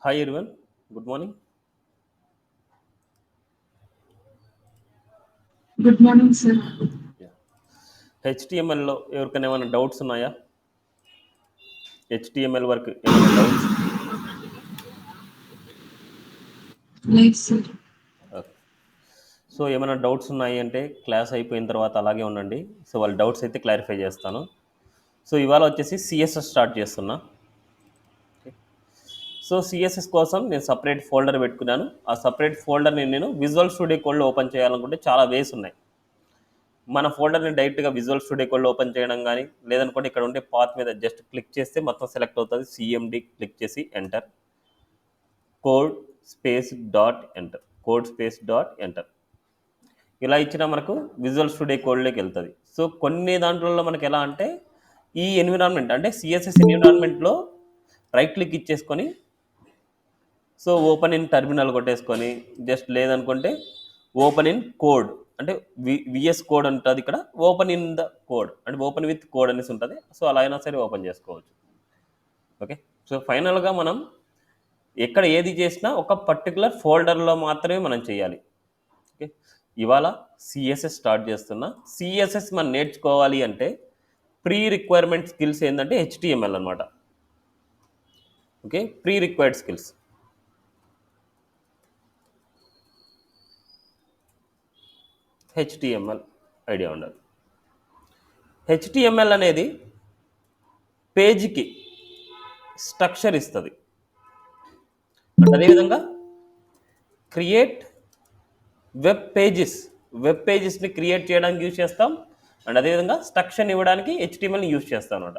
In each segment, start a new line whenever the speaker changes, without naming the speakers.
Hi everyone, good morning.
Good morning, sir.
Yeah. హెచ్టిఎంఎల్లో ఎవరికైనా ఏమైనా doubts ఉన్నాయా? హెచ్టిఎంఎల్ వరకు ఏమైనా doubts?
Life, sir.
Okay. So ఏమైనా డౌట్స్ ఉన్నాయి అంటే క్లాస్ అయిపోయిన తర్వాత అలాగే ఉండండి. సో వాళ్ళ డౌట్స్ అయితే క్లారిఫై చేస్తాను. సో ఇవాళ వచ్చేసి సిఎస్ఎస్ స్టార్ట్ చేస్తున్నా. సో సిఎస్ఎస్ కోసం నేను సపరేట్ ఫోల్డర్ పెట్టుకున్నాను. ఆ సపరేట్ ఫోల్డర్ని నేను విజువల్ స్టూడియో కోడ్లో ఓపెన్ చేయాలనుకుంటే చాలా వేస్ ఉన్నాయి. మన ఫోల్డర్ని డైరెక్ట్గా విజువల్ స్టూడియో కోడ్లో ఓపెన్ చేయడం కానీ లేదనుకుంటే ఇక్కడ ఉండే పాత్ మీద జస్ట్ క్లిక్ చేస్తే మొత్తం సెలెక్ట్ అవుతుంది. సిఎండి క్లిక్ చేసి enter, code space dot enter, code space dot enter ఇలా ఇచ్చినా మనకు విజువల్ స్టూడియో కోడ్లోకి వెళ్తుంది. సో కొన్ని దాంట్లో మనకి ఎలా అంటే ఈ ఎన్విరాన్మెంట్ అంటే సిఎస్ఎస్ ఎన్విరాన్మెంట్లో రైట్ క్లిక్ ఇచ్చేసుకొని సో ఓపెన్ ఇన్ టర్మినల్ కొట్టేసుకొని జస్ట్ లేదనుకుంటే ఓపెన్ ఇన్ కోడ్ అంటే విఎస్ కోడ్ ఉంటుంది, ఇక్కడ ఓపెన్ ఇన్ ద కోడ్ అంటే ఓపెన్ విత్ కోడ్ అనేసి ఉంటుంది. సో అలా అయినా సరే ఓపెన్ చేసుకోవచ్చు. ఓకే. సో ఫైనల్గా మనం ఎక్కడ ఏది చేసినా ఒక పర్టికులర్ ఫోల్డర్లో మాత్రమే మనం చేయాలి. ఓకే. ఇవాళ సిఎస్ఎస్ స్టార్ట్ చేస్తున్నా. సిఎస్ఎస్ మనం నేర్చుకోవాలి అంటే ప్రీ రిక్వైర్మెంట్ స్కిల్స్ ఏంటంటే హెచ్టిఎంఎల్ అనమాట. Okay, pre required skills. HTML idea ఉండాలి. హెచ్టిఎంఎల్ అనేది పేజీకి స్ట్రక్చర్ ఇస్తుంది. అదేవిధంగా క్రియేట్ వెబ్ పేజెస్ని క్రియేట్ చేయడానికి యూజ్ చేస్తాం. అండ్ అదేవిధంగా స్ట్రక్చర్ని ఇవ్వడానికి హెచ్టిఎంఎల్ని యూజ్ చేస్తాం అనమాట.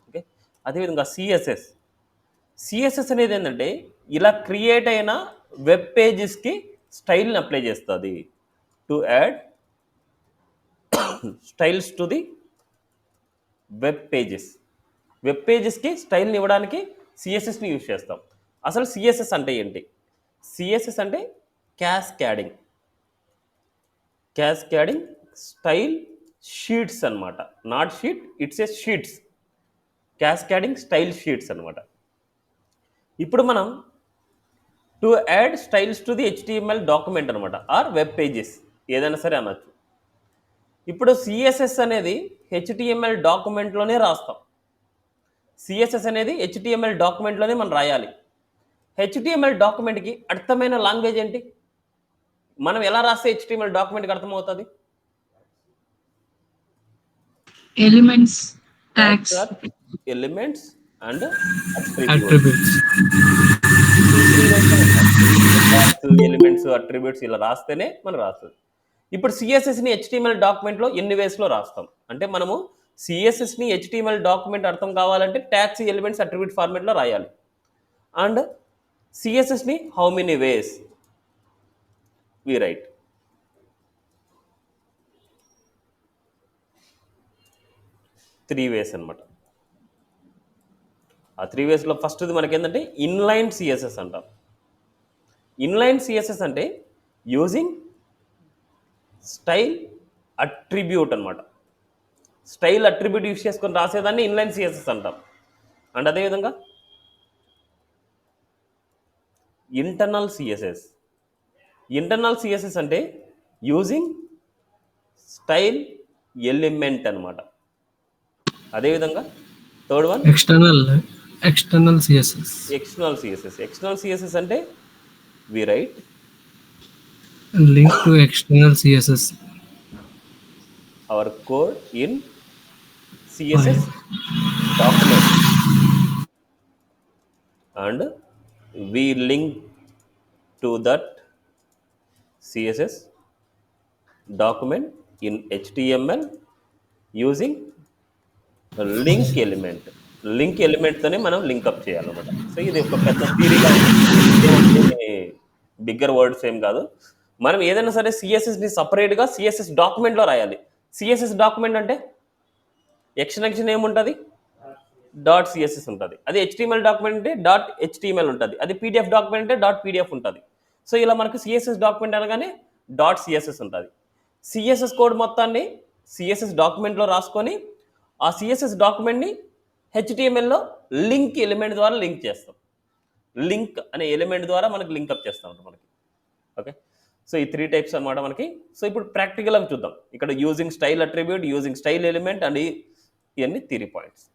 ఓకే. అదేవిధంగా సిఎస్ఎస్ అనేది ఏంటంటే ఇలా క్రియేట్ అయిన వెబ్ పేజెస్కి స్టైల్ని అప్లై చేస్తుంది. To add styles to the web పేజెస్కి స్టైల్ని ఇవ్వడానికి సిఎస్ఎస్ని యూజ్ చేస్తాం. అసలు సిఎస్ఎస్ అంటే ఏంటి? సిఎస్ఎస్ అంటే క్యాస్కేడింగ్ స్టైల్ షీట్స్ అనమాట. Not sheet, it's a sheets. Cascading style sheets అనమాట. ఇప్పుడు మనం to add styles to the HTML document అనమాట, ఆర్ వెబ్ పేజెస్ ఏదైనా సరే అనొచ్చు. ఇప్పుడు సిఎస్ఎస్ అనేది హెచ్టిఎంఎల్ డాక్యుమెంట్లోనే రాస్తాం. సిఎస్ఎస్ అనేది హెచ్టిఎంఎల్ డాక్యుమెంట్లోనే మనం రాయాలి. హెచ్టిఎంఎల్ డాక్యుమెంట్కి అర్థమైన లాంగ్వేజ్ ఏంటి? మనం ఎలా రాస్తే హెచ్టిఎంఎల్ డాక్యుమెంట్కి అర్థమవుతుంది?
Elements, tags,
elements and
attributes.
Elements, attributes ఇలా రాస్తేనే మనం రాస్తుంది. ఇప్పుడు సిఎస్ఎస్ని హెచ్టిఎంఎల్ డాక్యుమెంట్లో ఎన్ని వేస్లో రాస్తాం అంటే మనము సిఎస్ఎస్ని హెచ్టిఎంఎల్ డాక్యుమెంట్ అర్థం కావాలంటే ట్యాగ్స్, ఎలిమెంట్స్, అట్రిబ్యూట్ ఫార్మేట్లో రాయాలి. అండ్ సిఎస్ఎస్ని how many ways we write? 3 ways అనమాట. ఆ 3 వేస్లో ఫస్ట్ది మనకి ఏంటంటే ఇన్లైన్ సిఎస్ఎస్ అంటాం. ఇన్లైన్ సిఎస్ఎస్ అంటే యూజింగ్ స్టైల్ అట్రిబ్యూట్ అనమాట. స్టైల్ అట్రిబ్యూట్ యూజ్ చేసుకొని రాసేదాన్ని ఇన్లైన్ సిఎస్ఎస్ అంటాం. అండ్ అదేవిధంగా ఇంటర్నల్ సిఎస్ఎస్ అంటే యూజింగ్ స్టైల్ ఎలిమెంట్ అనమాట. అదేవిధంగా third one
External CSS.
External CSS అంటే we write
Link to external CSS.
Our code in CSS document and we link to that CSS document in HTML using link ఎలిమెంట్తోనే మనం link up చేయాలన్నమాట. So ఇది ఒక పెద్ద థియరీగా bigger words ఏం కాదు. మనం ఏదైనా సరే సిఎస్ఎస్ని సపరేట్గా సిఎస్ఎస్ డాక్యుమెంట్లో రాయాలి. సిఎస్ఎస్ డాక్యుమెంట్ అంటే ఎక్స్టెన్షన్ ఏముంటుంది? డాట్ సిఎస్ఎస్ ఉంటుంది. అది హెచ్టిఎంఎల్ డాక్యుమెంట్ అంటే డాట్ హెచ్టిఎంఎల్ ఉంటుంది. అది పీడిఎఫ్ డాక్యుమెంట్ అంటే డాట్ పీడిఎఫ్ ఉంటుంది. సో ఇలా మనకు సిఎస్ఎస్ డాక్యుమెంట్ అనగానే డాట్ సిఎస్ఎస్ ఉంటుంది. సిఎస్ఎస్ కోడ్ మొత్తాన్ని సిఎస్ఎస్ డాక్యుమెంట్లో రాసుకొని ఆ సిఎస్ఎస్ డాక్యుమెంట్ని హెచ్టిఎంఎల్లో లింక్ ఎలిమెంట్ ద్వారా లింక్ చేస్తాం. లింక్ అనే ఎలిమెంట్ ద్వారా మనకి లింకప్ చేస్తూ ఉంటాం మనకి. ఓకే, సో ఈ 3 టైప్స్ అన్నమాట మనకి. సో ఇప్పుడు ప్రాక్టికల్గా చూద్దాం. ఇక్కడ using style attribute, using style element and ఇవన్నీ థియరీ పాయింట్స్.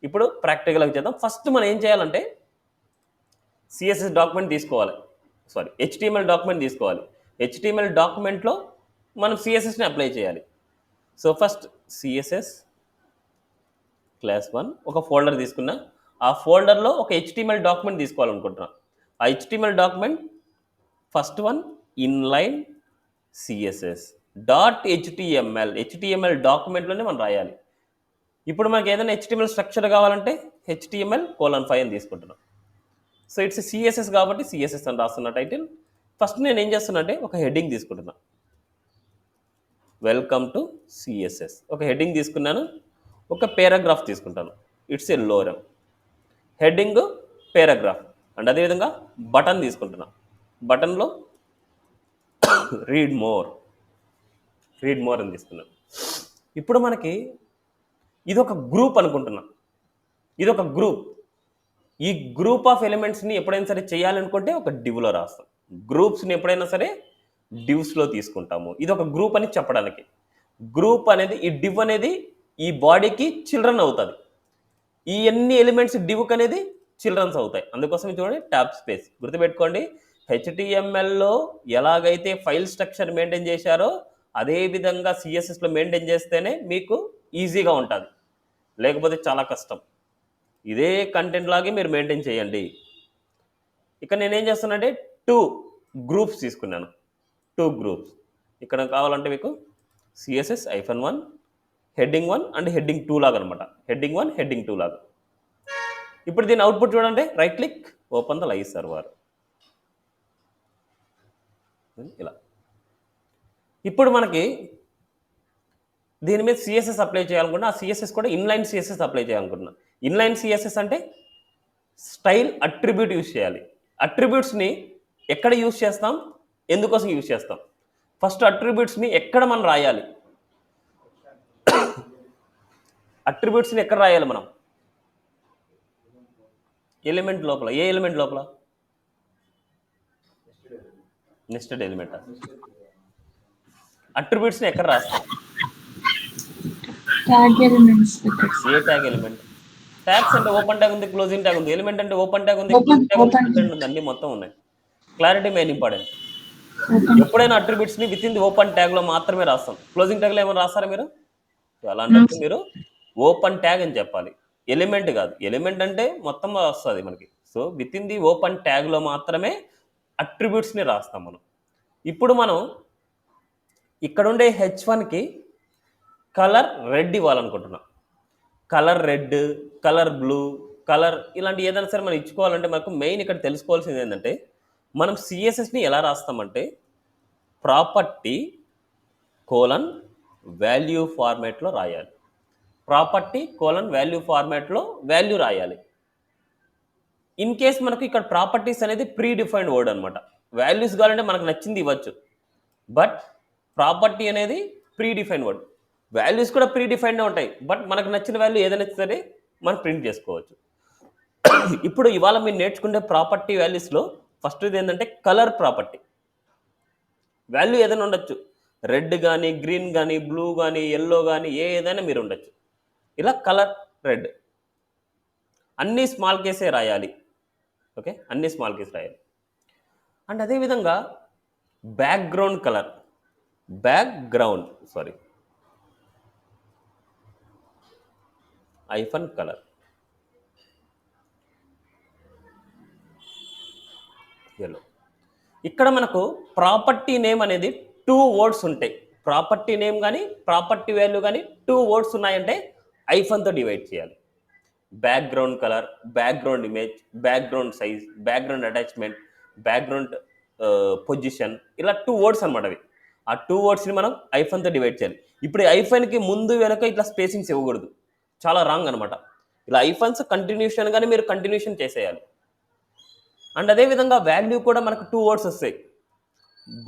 ఇప్పుడు ప్రాక్టికల్గా చేద్దాం. ఫస్ట్ మనం ఏం చేయాలంటే సిఎస్ఎస్ డాక్యుమెంట్ తీసుకోవాలి, హెచ్టిఎంఎల్ డాక్యుమెంట్ తీసుకోవాలి. హెచ్టిఎంఎల్ డాక్యుమెంట్లో మనం సిఎస్ఎస్ని అప్లై చేయాలి. సో ఫస్ట్ సిఎస్ఎస్ క్లాస్ 1 ఒక ఫోల్డర్ తీసుకున్నా. ఆ ఫోల్డర్లో ఒక హెచ్టిఎంఎల్ డాక్యుమెంట్ తీసుకోవాలనుకుంటున్నా. ఆ HTML document first one inline CSS dot HTML డాక్యుమెంట్లోనే మనం రాయాలి. ఇప్పుడు మనకి ఏదైనా హెచ్టిఎంఎల్ స్ట్రక్చర్ కావాలంటే HTML:5 అని తీసుకుంటున్నాం. సో ఇట్స్ సిఎస్ఎస్ కాబట్టి సిఎస్ఎస్ అని రాస్తున్న టైటిల్. ఫస్ట్ నేను ఏం చేస్తున్నా అంటే ఒక హెడ్డింగ్ తీసుకుంటున్నా, వెల్కమ్ టు సిఎస్ఎస్. ఒక హెడ్డింగ్ తీసుకున్నాను, ఒక పారాగ్రాఫ్ తీసుకుంటాను. It's a lorem heading paragraph. And అదేవిధంగా బటన్ తీసుకుంటున్నా. బటన్లో రీడ్ మోర్ అని తీసుకున్నాను. ఇప్పుడు మనకి ఇదొక గ్రూప్ అనుకుంటున్నా. ఇదొక గ్రూప్. ఈ గ్రూప్ ఆఫ్ ఎలిమెంట్స్ని ఎప్పుడైనా సరే చేయాలనుకుంటే ఒక డివ్లో రాస్తాం. గ్రూప్స్ని ఎప్పుడైనా సరే డివ్స్లో తీసుకుంటాము. ఇది ఒక గ్రూప్ అని చెప్పడానికి. గ్రూప్ అనేది, ఈ డివ్ అనేది ఈ బాడీకి చిల్డ్రన్ అవుతుంది. ఈ అన్ని ఎలిమెంట్స్ డివ్కి అనేది చిల్డ్రన్స్ అవుతాయి. అందుకోసం చూడండి ట్యాబ్ స్పేస్ గుర్తుపెట్టుకోండి. హెచ్టిఎంఎల్లో ఎలాగైతే ఫైల్ స్ట్రక్చర్ మెయింటైన్ చేశారో అదే విధంగా సిఎస్ఎస్లో మెయింటైన్ చేస్తేనే మీకు ఈజీగా ఉంటుంది, లేకపోతే చాలా కష్టం. ఇదే కంటెంట్ లాగే మీరు మెయింటైన్ చేయండి. ఇక నేనేం చేస్తానంటే 2 గ్రూప్స్ తీసుకున్నాను. 2 గ్రూప్స్ ఇక్కడ కావాలంటే మీకు CSS-1 హెడ్డింగ్ 1 అండ్ హెడ్డింగ్ 2 లాగా అనమాట. హెడ్డింగ్ 1 హెడ్డింగ్ 2 లాగా. ఇప్పుడు దీని అవుట్పుట్ చూడండి. Right click, open the live server. ఇలా ఇప్పుడు మనకి దీని మీద సిఎస్ఎస్ అప్లై చేయాలనుకుంటున్నా. ఆ సిఎస్ఎస్ కూడా ఇన్లైన్ సిఎస్ఎస్ అప్లై చేయాలనుకుంటున్నా. ఇన్లైన్ సిఎస్ఎస్ అంటే స్టైల్ అట్రిబ్యూట్ యూజ్ చేయాలి. అట్రిబ్యూట్స్ని ఎక్కడ యూజ్ చేస్తాం, ఎందుకోసం యూజ్ చేస్తాం? ఫస్ట్ అట్రిబ్యూట్స్ని ఎక్కడ మనం రాయాలి? అట్రిబ్యూట్స్ని ఎక్కడ రాయాలి మనం? ఎలిమెంట్ లోపల. ఏ ఎలిమెంట్ లోపల? Nested element. అట్రిబ్యూట్స్ని ఎక్కడ రాస్తాం?
Tag elements.
ఏ ట్యాగ్ ఎలిమెంట్? ట్యాగ్స్ అంటే ఓపెన్ ట్యాగ్ ఉంది, క్లోజింగ్ ట్యాగ్ ఉంది. ఎలిమెంట్ అంటే ఓపెన్ ట్యాగ్ ఉంది, క్లోజింగ్ ట్యాగ్ ఉంది, కంటెంట్ ఉంది, అన్ని మొత్తం ఉన్నాయి. Clarity main important. ఎప్పుడైనా అట్రిబ్యూట్స్ని విత్ ఇన్ ది ఓపెన్ ట్యాగ్లో మాత్రమే రాస్తాం. క్లోజింగ్ ట్యాగ్లో ఏమైనా రాస్తారా మీరు? అలాంటప్పుడు మీరు ఓపెన్ ట్యాగ్ అని చెప్పాలి, ఎలిమెంట్ కాదు. ఎలిమెంట్ అంటే మొత్తం వస్తుంది మనకి. So within the open ట్యాగ్లో మాత్రమే అట్రిబ్యూట్స్ని రాస్తాం మనం. ఇప్పుడు మనం ఇక్కడ ఉండే H1కి కలర్ రెడ్ ఇవ్వాలనుకుంటున్నాం. Colour red, colour blue, colour ఇలాంటి ఏదైనా సరే మనం ఇచ్చుకోవాలంటే మనకు మెయిన్ ఇక్కడ తెలుసుకోవాల్సింది ఏంటంటే మనం సిఎస్ఎస్ని ఎలా రాస్తామంటే ప్రాపర్టీ వాల్యూ ఫార్మాట్లో రాయాలి. ప్రాపర్టీ వాల్యూ ఫార్మాట్లో వాల్యూ రాయాలి. ఇన్ కేస్ మనకు ఇక్కడ ప్రాపర్టీస్ అనేది ప్రీ డిఫైన్డ్ వర్డ్ అనమాట. వాల్యూస్ కావాలంటే మనకు నచ్చింది ఇవ్వచ్చు, బట్ ప్రాపర్టీ అనేది ప్రీ డిఫైన్డ్ వర్డ్. వాల్యూస్ కూడా ప్రీ డిఫైన్డ్ ఉంటాయి, బట్ మనకు నచ్చిన వాల్యూ ఏదైనా సరే మనం ప్రింట్ చేసుకోవచ్చు. ఇప్పుడు ఇవాళ మీరు నేర్చుకునే ప్రాపర్టీ వాల్యూస్లో ఫస్ట్ ఇది ఏంటంటే కలర్ ప్రాపర్టీ. వాల్యూ ఏదైనా ఉండొచ్చు, రెడ్ కానీ, గ్రీన్ కానీ, బ్లూ కానీ, ఎల్లో కానీ, ఏదైనా మీరు ఉండొచ్చు. ఇలా కలర్ రెడ్ అన్నీ స్మాల్ కేసే రాయాలి. ఓకే, అన్నీ స్మాల్ కేస్ రాయాలి. అండ్ అదేవిధంగా background colour, hyphen colour yellow. ఇక్కడ మనకు ప్రాపర్టీ నేమ్ అనేది 2 వర్డ్స్ ఉంటాయి. ప్రాపర్టీ నేమ్ కానీ ప్రాపర్టీ వాల్యూ కానీ 2 వర్డ్స్ ఉన్నాయంటే ఐఫన్తో డివైడ్ చేయాలి. Background colour, background image, background size, background attachment, background position, ఇలా 2 వర్డ్స్ అనమాట అవి. ఆ 2 వర్డ్స్ని మనం ఐఫన్తో డివైడ్ చేయాలి. ఇప్పుడు ఐఫన్కి ముందు వెనక ఇట్లా స్పేసింగ్స్ ఇవ్వకూడదు, చాలా రాంగ్ అనమాట. ఇలా ఐఫన్స్ కంటిన్యూషన్గానే మీరు కంటిన్యూషన్ చేసేయాలి. అండ్ అదేవిధంగా వాల్యూ కూడా మనకు 2 వర్డ్స్ వస్తాయి.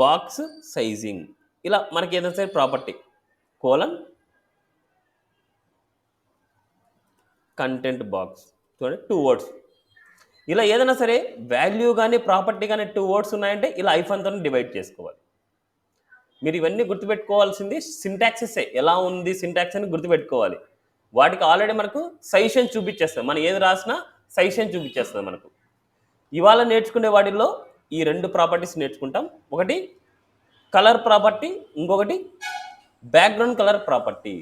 బాక్స్ సైజింగ్, ఇలా మనకి ఏదైనా సరే ప్రాపర్టీ కంటెంట్ బాక్స్, చూడండి 2 వర్డ్స్. ఇలా ఏదైనా సరే వాల్యూ కానీ ప్రాపర్టీ కానీ 2 వర్డ్స్ ఉన్నాయంటే ఇలా ఐఫన్తో డివైడ్ చేసుకోవాలి. మీరు ఇవన్నీ గుర్తుపెట్టుకోవాల్సింది సింటాక్సెసే, ఎలా ఉంది సింటాక్స్ అని గుర్తుపెట్టుకోవాలి. వాటికి ఆల్రెడీ మనకు సజెషన్ చూపించేస్తుంది, మనం ఏది రాసినా సజెషన్ చూపించేస్తుంది మనకు. ఇవాళ నేర్చుకునే వాటిల్లో ఈ 2 ప్రాపర్టీస్ నేర్చుకుంటాం. ఒకటి కలర్ ప్రాపర్టీ, ఇంకొకటి బ్యాక్గ్రౌండ్ కలర్ ప్రాపర్టీ.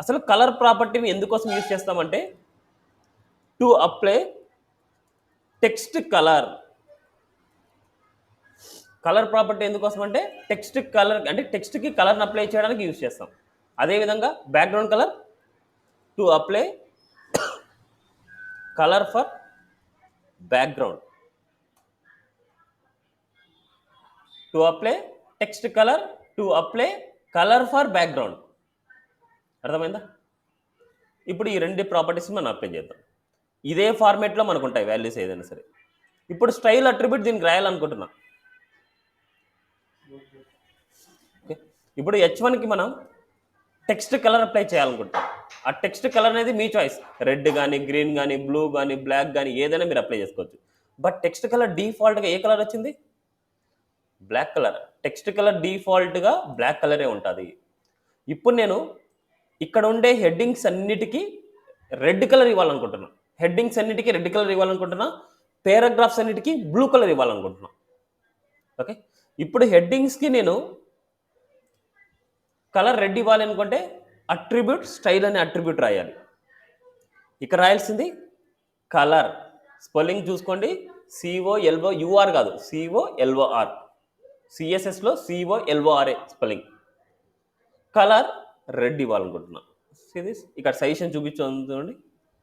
అసలు కలర్ ప్రాపర్టీని ఎందుకోసం యూజ్ చేస్తామంటే to apply text colour. Colour property ఎందుకోసం అంటే టెక్స్ట్ కలర్ అంటే టెక్స్ట్కి కలర్ని అప్లై చేయడానికి యూజ్ చేస్తాం. అదేవిధంగా background colour to apply colour for background, to apply text colour, to apply colour for background. అర్థమైందా? ఇప్పుడు ఈ 2 ప్రాపర్టీస్ మనం అప్లై చేద్దాం. ఇదే ఫార్మేట్లో మనకు ఉంటాయి వాల్యూస్ ఏదైనా సరే. ఇప్పుడు స్టైల్ అట్రిబ్యూట్ దీనికి రాయాలనుకుంటున్నా. ఓకే, ఇప్పుడు H1కి మనం టెక్స్ట్ కలర్ అప్లై చేయాలనుకుంటాం. ఆ టెక్స్ట్ కలర్ అనేది మీ చాయిస్, రెడ్ కానీ గ్రీన్ కానీ బ్లూ కానీ బ్లాక్ కానీ ఏదైనా మీరు అప్లై చేసుకోవచ్చు. బట్ టెక్స్ట్ కలర్ డిఫాల్ట్గా ఏ కలర్ వచ్చింది? Black colour. టెక్స్ట్ కలర్ డిఫాల్ట్గా బ్లాక్ కలరే ఉంటుంది. ఇప్పుడు నేను ఇక్కడ ఉండే హెడ్డింగ్స్ అన్నిటికీ రెడ్ కలర్ ఇవ్వాలనుకుంటున్నా. హెడ్డింగ్స్ అన్నిటికీ రెడ్ కలర్ ఇవ్వాలనుకుంటున్నా, పారాగ్రాఫ్స్ అన్నిటికీ బ్లూ కలర్ ఇవ్వాలనుకుంటున్నా. ఓకే, ఇప్పుడు హెడ్డింగ్స్కి నేను కలర్ రెడ్ ఇవ్వాలి అనుకుంటే అట్రిబ్యూట్ స్టైల్ అనే అట్రిబ్యూట్ రాయాలి. ఇక్కడ రాయాల్సింది కలర్, స్పెల్లింగ్ చూసుకోండి, COLOUR కాదు, COLOR. CSSలో COLORA స్పెల్లింగ్. కలర్ రెడ్ ఇవ్వాలనుకుంటున్నా. ఇక్కడ సజెషన్ చూపించుకోండి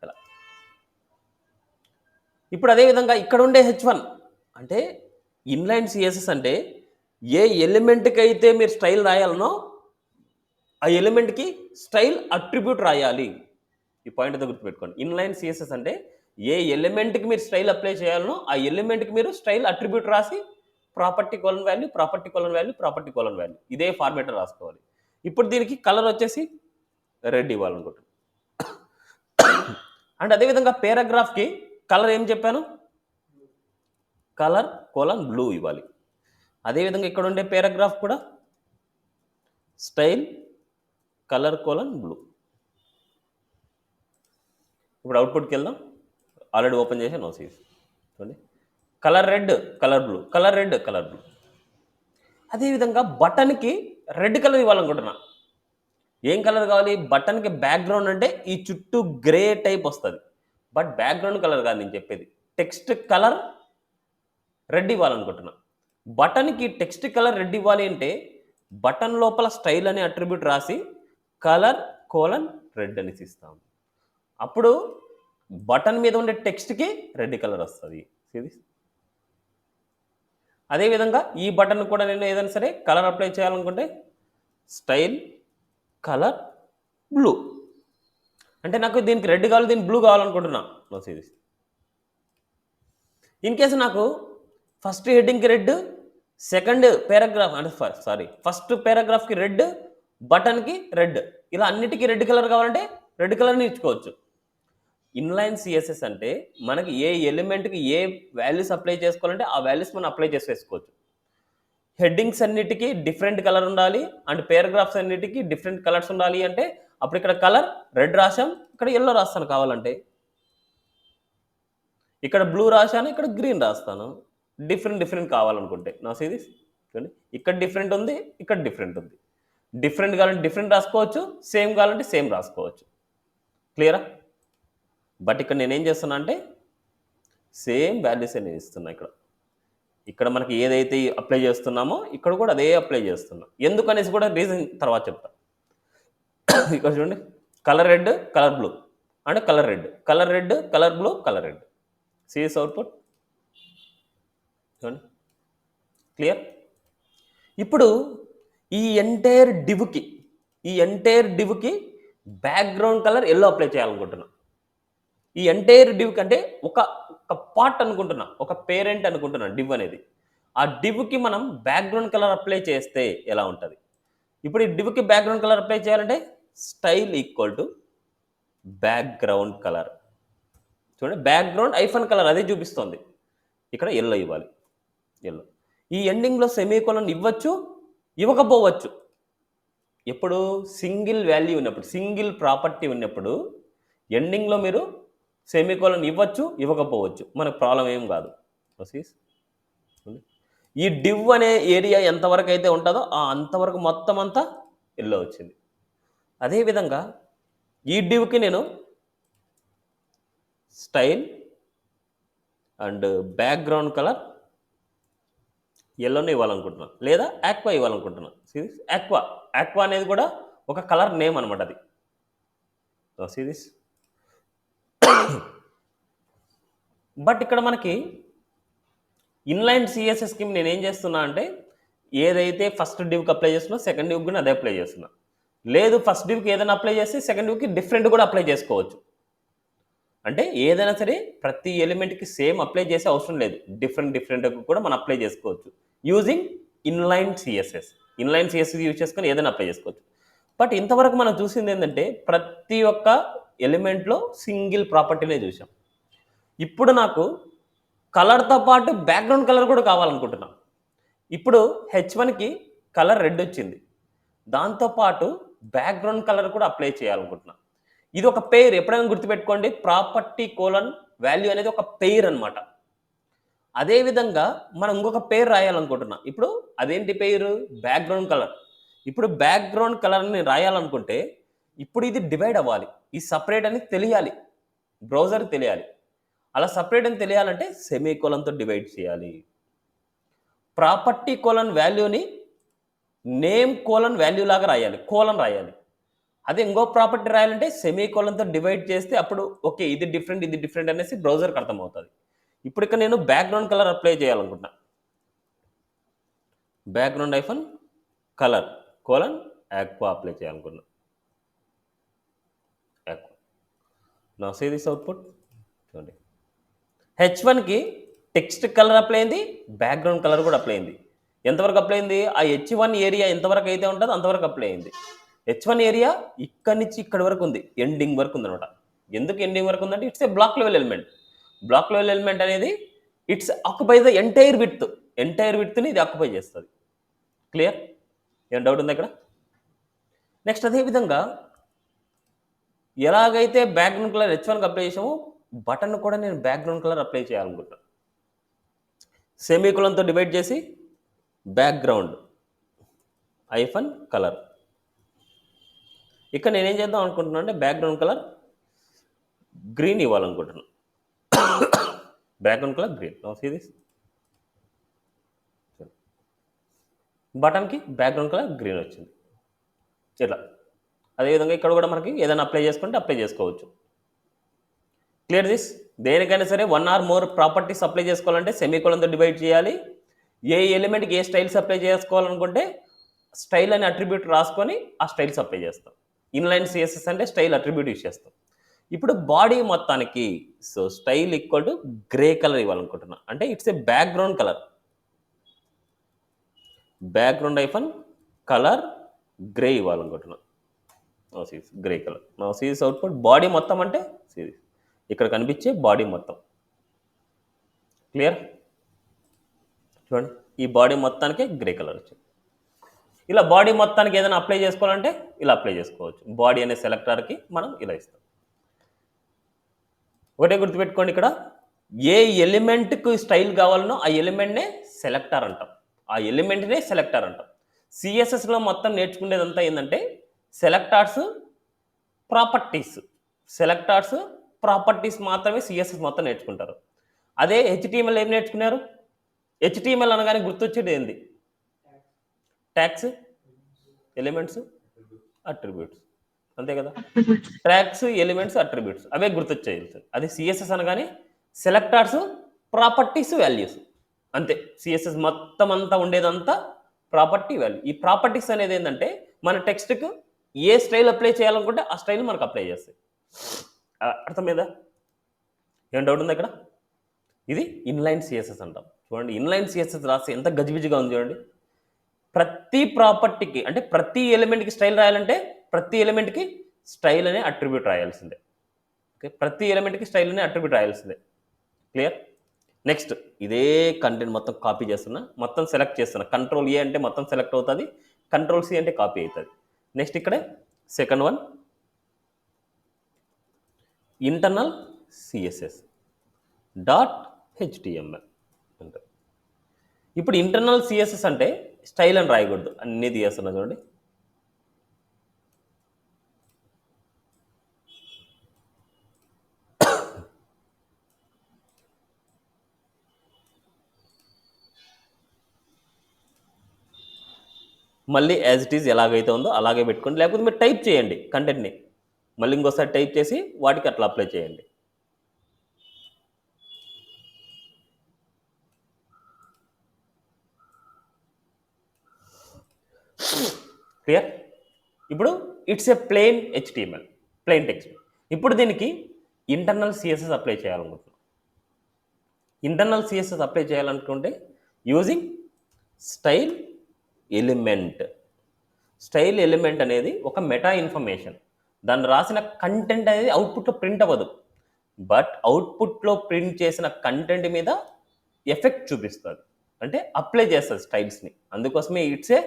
ఎలా. ఇప్పుడు అదేవిధంగా ఇక్కడ ఉండే H1 అంటే ఇన్లైన్ CSS అంటే ఏ ఎలిమెంట్కి అయితే మీరు స్టైల్ రాయాలనో ఆ ఎలిమెంట్కి స్టైల్ అట్రిబ్యూట్ రాయాలి. ఈ పాయింట్ అయితే గుర్తుపెట్టుకోండి. ఇన్లైన్ CSS అంటే ఏ ఎలిమెంట్కి మీరు స్టైల్ అప్లై చేయాలనో ఆ ఎలిమెంట్కి మీరు స్టైల్ అట్రిబ్యూట్ రాసి property colon value, property colon value, property colon value ఇదే ఫార్మేట్లో రాసుకోవాలి. ఇప్పుడు దీనికి కలర్ వచ్చేసి రెడ్ ఇవ్వాలనుకుంటున్నాను. అండ్ అదేవిధంగా పారాగ్రాఫ్కి కలర్ ఏం చెప్పాను? కలర్ కోలన్ బ్లూ ఇవ్వాలి. అదేవిధంగా ఇక్కడ ఉండే పారాగ్రాఫ్ కూడా స్టైల్ కలర్ కోలన్ బ్లూ. ఇప్పుడు అవుట్పుట్కి వెళ్దాం. ఆల్రెడీ ఓపెన్ చేసి నోసీస్ చూడండి, colour red colour blue, colour red colour blue. అదేవిధంగా బటన్కి రెడ్ కలర్ ఇవ్వాలనుకుంటున్నా. ఏం కలర్ కావాలి? బటన్కి బ్యాక్గ్రౌండ్ అంటే ఈ చుట్టూ గ్రే టైప్ వస్తుంది. బట్ బ్యాక్గ్రౌండ్ కలర్ కాదు నేను చెప్పేది, టెక్స్ట్ కలర్ రెడ్ ఇవ్వాలనుకుంటున్నా. బటన్కి టెక్స్ట్ కలర్ రెడ్ ఇవ్వాలి అంటే బటన్ లోపల స్టైల్ అనే అట్రిబ్యూట్ రాసి కలర్ కోలన్ రెడ్ అనేసి ఇస్తాం. అప్పుడు బటన్ మీద ఉండే టెక్స్ట్కి రెడ్ కలర్ వస్తుంది. అదేవిధంగా ఈ బటన్ కూడా నేను ఏదైనా సరే కలర్ అప్లై చేయాలనుకుంటే స్టైల్ కలర్ బ్లూ. అంటే నాకు దీనికి రెడ్ కావాలి, దీనికి బ్లూ కావాలనుకుంటున్నా. No series. ఇన్ కేసు నాకు ఫస్ట్ హెడ్డింగ్కి రెడ్, సెకండ్ పారాగ్రాఫ్ అంటే ఫస్ట్ పారాగ్రాఫ్కి రెడ్, బటన్కి రెడ్, ఇలా అన్నిటికీ రెడ్ కలర్ కావాలంటే రెడ్ కలర్ని ఇచ్చుకోవచ్చు. ఇన్లైన్ CSS అంటే మనకి ఏ ఎలిమెంట్కి ఏ వాల్యూస్ అప్లై చేసుకోవాలంటే ఆ వాల్యూస్ మనం అప్లై చేసేసుకోవచ్చు. హెడ్డింగ్స్ అన్నిటికీ డిఫరెంట్ కలర్ ఉండాలి అండ్ పారాగ్రాఫ్స్ అన్నిటికీ డిఫరెంట్ కలర్స్ ఉండాలి అంటే అప్పుడు ఇక్కడ కలర్ రెడ్ రాశాం, ఇక్కడ ఎల్లో రాస్తాను కావాలంటే, ఇక్కడ బ్లూ రాశాను, ఇక్కడ గ్రీన్ రాస్తాను. డిఫరెంట్ కావాలనుకుంటే నా సిరీస్ చూడండి, ఇక్కడ డిఫరెంట్ ఉంది, ఇక్కడ డిఫరెంట్ ఉంది. డిఫరెంట్ కావాలంటే డిఫరెంట్ రాసుకోవచ్చు, సేమ్ కావాలంటే సేమ్ రాసుకోవచ్చు. క్లియరా? బట్ ఇక్కడ నేనేం చేస్తున్నా అంటే సేమ్ వాల్యూస్ నేను ఇస్తున్నా. ఇక్కడ మనకి ఏదైతే అప్లై చేస్తున్నామో ఇక్కడ కూడా అదే అప్లై చేస్తున్నా. ఎందుకనేసి కూడా రీజన్ తర్వాత చెప్తా. ఇక్కడ చూడండి, కలర్ రెడ్ కలర్ బ్లూ అంటే colour red colour blue colour red. CS output చూడండి, క్లియర్? ఇప్పుడు ఈ ఎంటైర్ డివ్కి బ్యాక్గ్రౌండ్ కలర్ ఎల్లో అప్లై చేయాలనుకుంటున్నా. ఈ ఎంటైర్ డివ్కి అంటే ఒక పార్ట్ అనుకుంటున్నా, ఒక పేరెంట్ అనుకుంటున్నా డివ్ అనేది. ఆ డివ్కి మనం బ్యాక్గ్రౌండ్ కలర్ అప్లై చేస్తే ఎలా ఉంటుంది? ఇప్పుడు ఈ డివ్కి బ్యాక్గ్రౌండ్ కలర్ అప్లై చేయాలంటే style equal to background colour. చూడండి బ్యాక్గ్రౌండ్ ఐఫన్ కలర్ అదే చూపిస్తుంది. ఇక్కడ ఎల్లో ఇవ్వాలి, ఎల్లో. ఈ ఎండింగ్లో సెమీకోలన్ ఇవ్వచ్చు, ఇవ్వకపోవచ్చు. ఎప్పుడు సింగిల్ వాల్యూ ఉన్నప్పుడు, సింగిల్ ప్రాపర్టీ ఉన్నప్పుడు ఎండింగ్లో మీరు సెమీకోలన్ ఇవ్వచ్చు, ఇవ్వకపోవచ్చు, మనకు ప్రాబ్లం ఏం కాదు. ఈ డివ్ అనే ఏరియా ఎంతవరకు అయితే ఉంటుందో అంతవరకు మొత్తం అంతా ఎల్లో వచ్చింది. అదేవిధంగా ఈ డివ్కి నేను స్టైల్ అండ్ బ్యాక్గ్రౌండ్ కలర్ ఎల్లోనే ఇవ్వాలనుకుంటున్నాను, లేదా ఆక్వా ఇవ్వాలనుకుంటున్నాను. ఆక్వా, ఆక్వా అనేది కూడా ఒక కలర్ నేమ్ అనమాట అది. సిరీస్ బట్ ఇక్కడ మనకి ఇన్లైన్ సిఎస్ఎస్ స్కీమ్ నేను ఏం చేస్తున్నా అంటే ఏదైతే ఫస్ట్ డివ్కి అప్లై చేస్తున్నా సెకండ్ డివ్కి కూడా అదే అప్లై చేస్తున్నా. లేదు ఫస్ట్ డివ్కి ఏదైనా అప్లై చేస్తే సెకండ్ డివ్కి డిఫరెంట్ కూడా అప్లై చేసుకోవచ్చు. అంటే ఏదైనా సరే ప్రతి ఎలిమెంట్కి సేమ్ అప్లై చేసే అవసరం లేదు, డిఫరెంట్ కూడా మనం అప్లై చేసుకోవచ్చు using inline CSS. Inline CSS use చేసుకొని ఏదైనా అప్లై చేసుకోవచ్చు. బట్ ఇంతవరకు మనం చూసింది ఏంటంటే ప్రతి ఒక్క ఎలిమెంట్లో సింగిల్ ప్రాపర్టీనే చూసాం. ఇప్పుడు నాకు కలర్తో పాటు బ్యాక్గ్రౌండ్ కలర్ కూడా కావాలనుకుంటున్నాం. ఇప్పుడు H1కి కలర్ రెడ్ వచ్చింది, దాంతోపాటు బ్యాక్గ్రౌండ్ కలర్ కూడా అప్లై చేయాలనుకుంటున్నాం. ఇది ఒక పెయిర్, ఎప్పుడైనా గుర్తుపెట్టుకోండి, ప్రాపర్టీ కోలన్ వాల్యూ అనేది ఒక పెయిర్ అనమాట. అదేవిధంగా మనం ఇంకొక పెయిర్ రాయాలనుకుంటున్నాం. ఇప్పుడు అదేంటి పెయిర్? Background colour. ఇప్పుడు బ్యాక్గ్రౌండ్ కలర్ని రాయాలనుకుంటే ఇప్పుడు ఇది డివైడ్ అవ్వాలి, ఈ సపరేట్ అని తెలియాలి, బ్రౌజర్కి తెలియాలి. అలా సపరేట్ అని తెలియాలంటే సెమీకోలన్తో డివైడ్ చేయాలి. ప్రాపర్టీ కోలన్ వాల్యూని నేమ్ కోలన్ వాల్యూ లాగా రాయాలి, కోలన్ రాయాలి. అదే ఇంకో ప్రాపర్టీ రాయాలంటే సెమీకోలన్తో డివైడ్ చేస్తే అప్పుడు ఓకే ఇది డిఫరెంట్ అనేసి బ్రౌజర్కి అర్థమవుతుంది. ఇప్పుడు ఇక్కడ నేను బ్యాక్గ్రౌండ్ కలర్ అప్లై చేయాలనుకుంటున్నా. Background hyphen colour colon aqua apply చేయాలనుకున్నా. ఆక్వా. నా సీ దిస్ అవుట్పుట్ చూడండి. H1కి టెక్స్ట్ కలర్ అప్లై అయింది, బ్యాక్గ్రౌండ్ కలర్ కూడా అప్లై అయింది. ఎంతవరకు అప్లై అయింది? ఆ H1 ఏరియా ఎంతవరకు అయితే ఉంటుందో అంతవరకు అప్లై అయింది. H1 ఏరియా ఇక్కడి నుంచి ఇక్కడి వరకు ఉంది, ఎండింగ్ వరకు ఉందన్నమాట. ఎందుకు ఎండింగ్ వరకు ఉందంటే it's a block level element. Block level element అనేది ఇట్స్ ఆక్యుపై ద ఎంటైర్ విడ్త్ని ఇది ఆక్యుపై చేస్తుంది. క్లియర్? ఏం డౌట్ ఉంది ఇక్కడ? నెక్స్ట్ అదేవిధంగా ఎలాగైతే బ్యాక్గ్రౌండ్ కలర్ H1కి అప్లై చేసామో బటన్ కూడా నేను బ్యాక్గ్రౌండ్ కలర్ అప్లై చేయాలనుకుంటాను. సెమీకోలన్తో డివైడ్ చేసి బ్యాక్గ్రౌండ్ ఐఫన్ కలర్. ఇక్కడ నేనేం చేద్దాం అనుకుంటున్నాను అంటే బ్యాక్గ్రౌండ్ కలర్ గ్రీన్ ఇవ్వాలనుకుంటున్నాను. Background colour green. See this బటన్కి బ్యాక్గ్రౌండ్ కలర్ గ్రీన్ వచ్చింది. ఇట్లా అదేవిధంగా ఇక్కడ కూడా మనకి ఏదైనా అప్లై చేసుకుంటే అప్లై చేసుకోవచ్చు. Clear this? దేనికైనా సరే 1 or more ప్రాపర్టీస్ అప్లై చేసుకోవాలంటే సెమీకోలన్తో డివైడ్ చేయాలి. ఏ ఎలిమెంట్కి ఏ స్టైల్స్ అప్లై చేసుకోవాలనుకుంటే స్టైల్ అనే అట్రిబ్యూట్ రాసుకొని ఆ స్టైల్స్ అప్లై చేస్తాం. ఇన్లైన్ సిఎస్ఎస్ అంటే స్టైల్ అట్రిబ్యూట్ యూజ్ చేస్తాం. ఇప్పుడు బాడీ మొత్తానికి style equal to grey colour ఇవ్వాలనుకుంటున్నా. అంటే it's a background colour. Background hyphen colour grey ఇవ్వాలనుకుంటున్నా. Grey colour. నా సీరీస్ అవుట్పుట్ బాడీ మొత్తం అంటే సీరీస్ ఇక్కడ కనిపించే బాడీ మొత్తం. క్లియర్? చూడండి ఈ బాడీ మొత్తానికి గ్రే కలర్ వచ్చింది. ఇలా బాడీ మొత్తానికి ఏదైనా అప్లై చేసుకోవాలంటే ఇలా అప్లై చేసుకోవచ్చు. బాడీ అనే సెలెక్టర్కి మనం ఇలా ఇస్తాం. ఒకటే గుర్తుపెట్టుకోండి, ఇక్కడ ఏ ఎలిమెంట్కి స్టైల్ కావాలనో ఆ ఎలిమెంట్నే సెలెక్టర్ అంటాం, ఆ ఎలిమెంట్నే సెలెక్టర్ అంటాం. సిఎస్ఎస్లో మొత్తం నేర్చుకునేదంతా ఏంటంటే సెలెక్టార్స్ ప్రాపర్టీస్ మాత్రమే సిఎస్ఎస్ మొత్తం నేర్చుకుంటారు. అదే హెచ్టిఎంఎల్ ఏం నేర్చుకున్నారు? హెచ్టిఎంఎల్ అనగానే గుర్తొచ్చేది ఏంది? ట్యాగ్స్, ఎలిమెంట్స్, అట్రిబ్యూట్స్, అంతే కదా? ట్యాగ్స్, ఎలిమెంట్స్, అట్రిబ్యూట్స్ అవే గుర్తొచ్చాయి. అది సిఎస్ఎస్ అనగానే సెలెక్టార్స్, ప్రాపర్టీస్, వాల్యూస్, అంతే. సిఎస్ఎస్ మొత్తం అంతా ఉండేదంతా ప్రాపర్టీ, వాల్యూ. ఈ ప్రాపర్టీస్ అనేది ఏంటంటే మన టెక్స్ట్కు ఏ స్టైల్ అప్లై చేయాలనుకుంటే ఆ స్టైల్ మనకు అప్లై చేస్తాయి. అర్థమైందా? ఏం డౌట్ ఉంది ఇక్కడ? ఇది ఇన్లైన్ సిఎస్ఎస్ అంటాం. చూడండి ఇన్లైన్ సిఎస్ఎస్ రాస్తే ఎంత గజిబిజిగా ఉంది చూడండి. ప్రతి ప్రాపర్టీకి అంటే ప్రతి ఎలిమెంట్కి స్టైల్ రాయాలంటే ప్రతి ఎలిమెంట్కి స్టైల్ అనే అట్రిబ్యూట్ రాయాల్సిందే. ఓకే, ప్రతి ఎలిమెంట్కి స్టైల్ని అట్రిబ్యూట్ రాయాల్సిందే. క్లియర్. నెక్స్ట్ ఇదే కంటెంట్ మొత్తం కాపీ చేస్తున్నా, మొత్తం సెలెక్ట్ చేస్తున్నా. కంట్రోల్ ఏ అంటే మొత్తం సెలెక్ట్ అవుతుంది, కంట్రోల్ సి అంటే కాపీ అవుతుంది. నెక్స్ట్ ఇక్కడే second one internal CSS dot HTML ఉంటుంది. ఇప్పుడు ఇంటర్నల్ సిఎస్ఎస్ అంటే స్టైల్ అని రాయకూడదు, అన్నీ తీయేస్తున్నా చూడండి. మళ్ళీ యాజ్ ఇట్ ఈజ్ ఎలాగైతే ఉందో అలాగే పెట్టుకోండి, లేకపోతే మీరు టైప్ చేయండి కంటెంట్ని, మళ్ళీ ఇంకోసారి టైప్ చేసి వాటికి అట్లా అప్లై చేయండి. క్లియర్. ఇప్పుడు it's a plain HTML, plain text. ఇప్పుడు దీనికి ఇంటర్నల్ సిఎస్ఎస్ అప్లై చేయాలనుకుంటున్నాం. ఇంటర్నల్ సిఎస్ఎస్ అప్లై చేయాలనుకుంటే using style element. Style element అనేది ఒక మెటా ఇన్ఫర్మేషన్. దాన్ని రాసిన కంటెంట్ అనేది అవుట్పుట్లో ప్రింట్ అవ్వదు, బట్ అవుట్పుట్లో ప్రింట్ చేసిన కంటెంట్ మీద ఎఫెక్ట్ చూపిస్తుంది, అంటే అప్లై చేస్తుంది స్టైల్స్ని. అందుకోసమే ఇట్స్ ఏ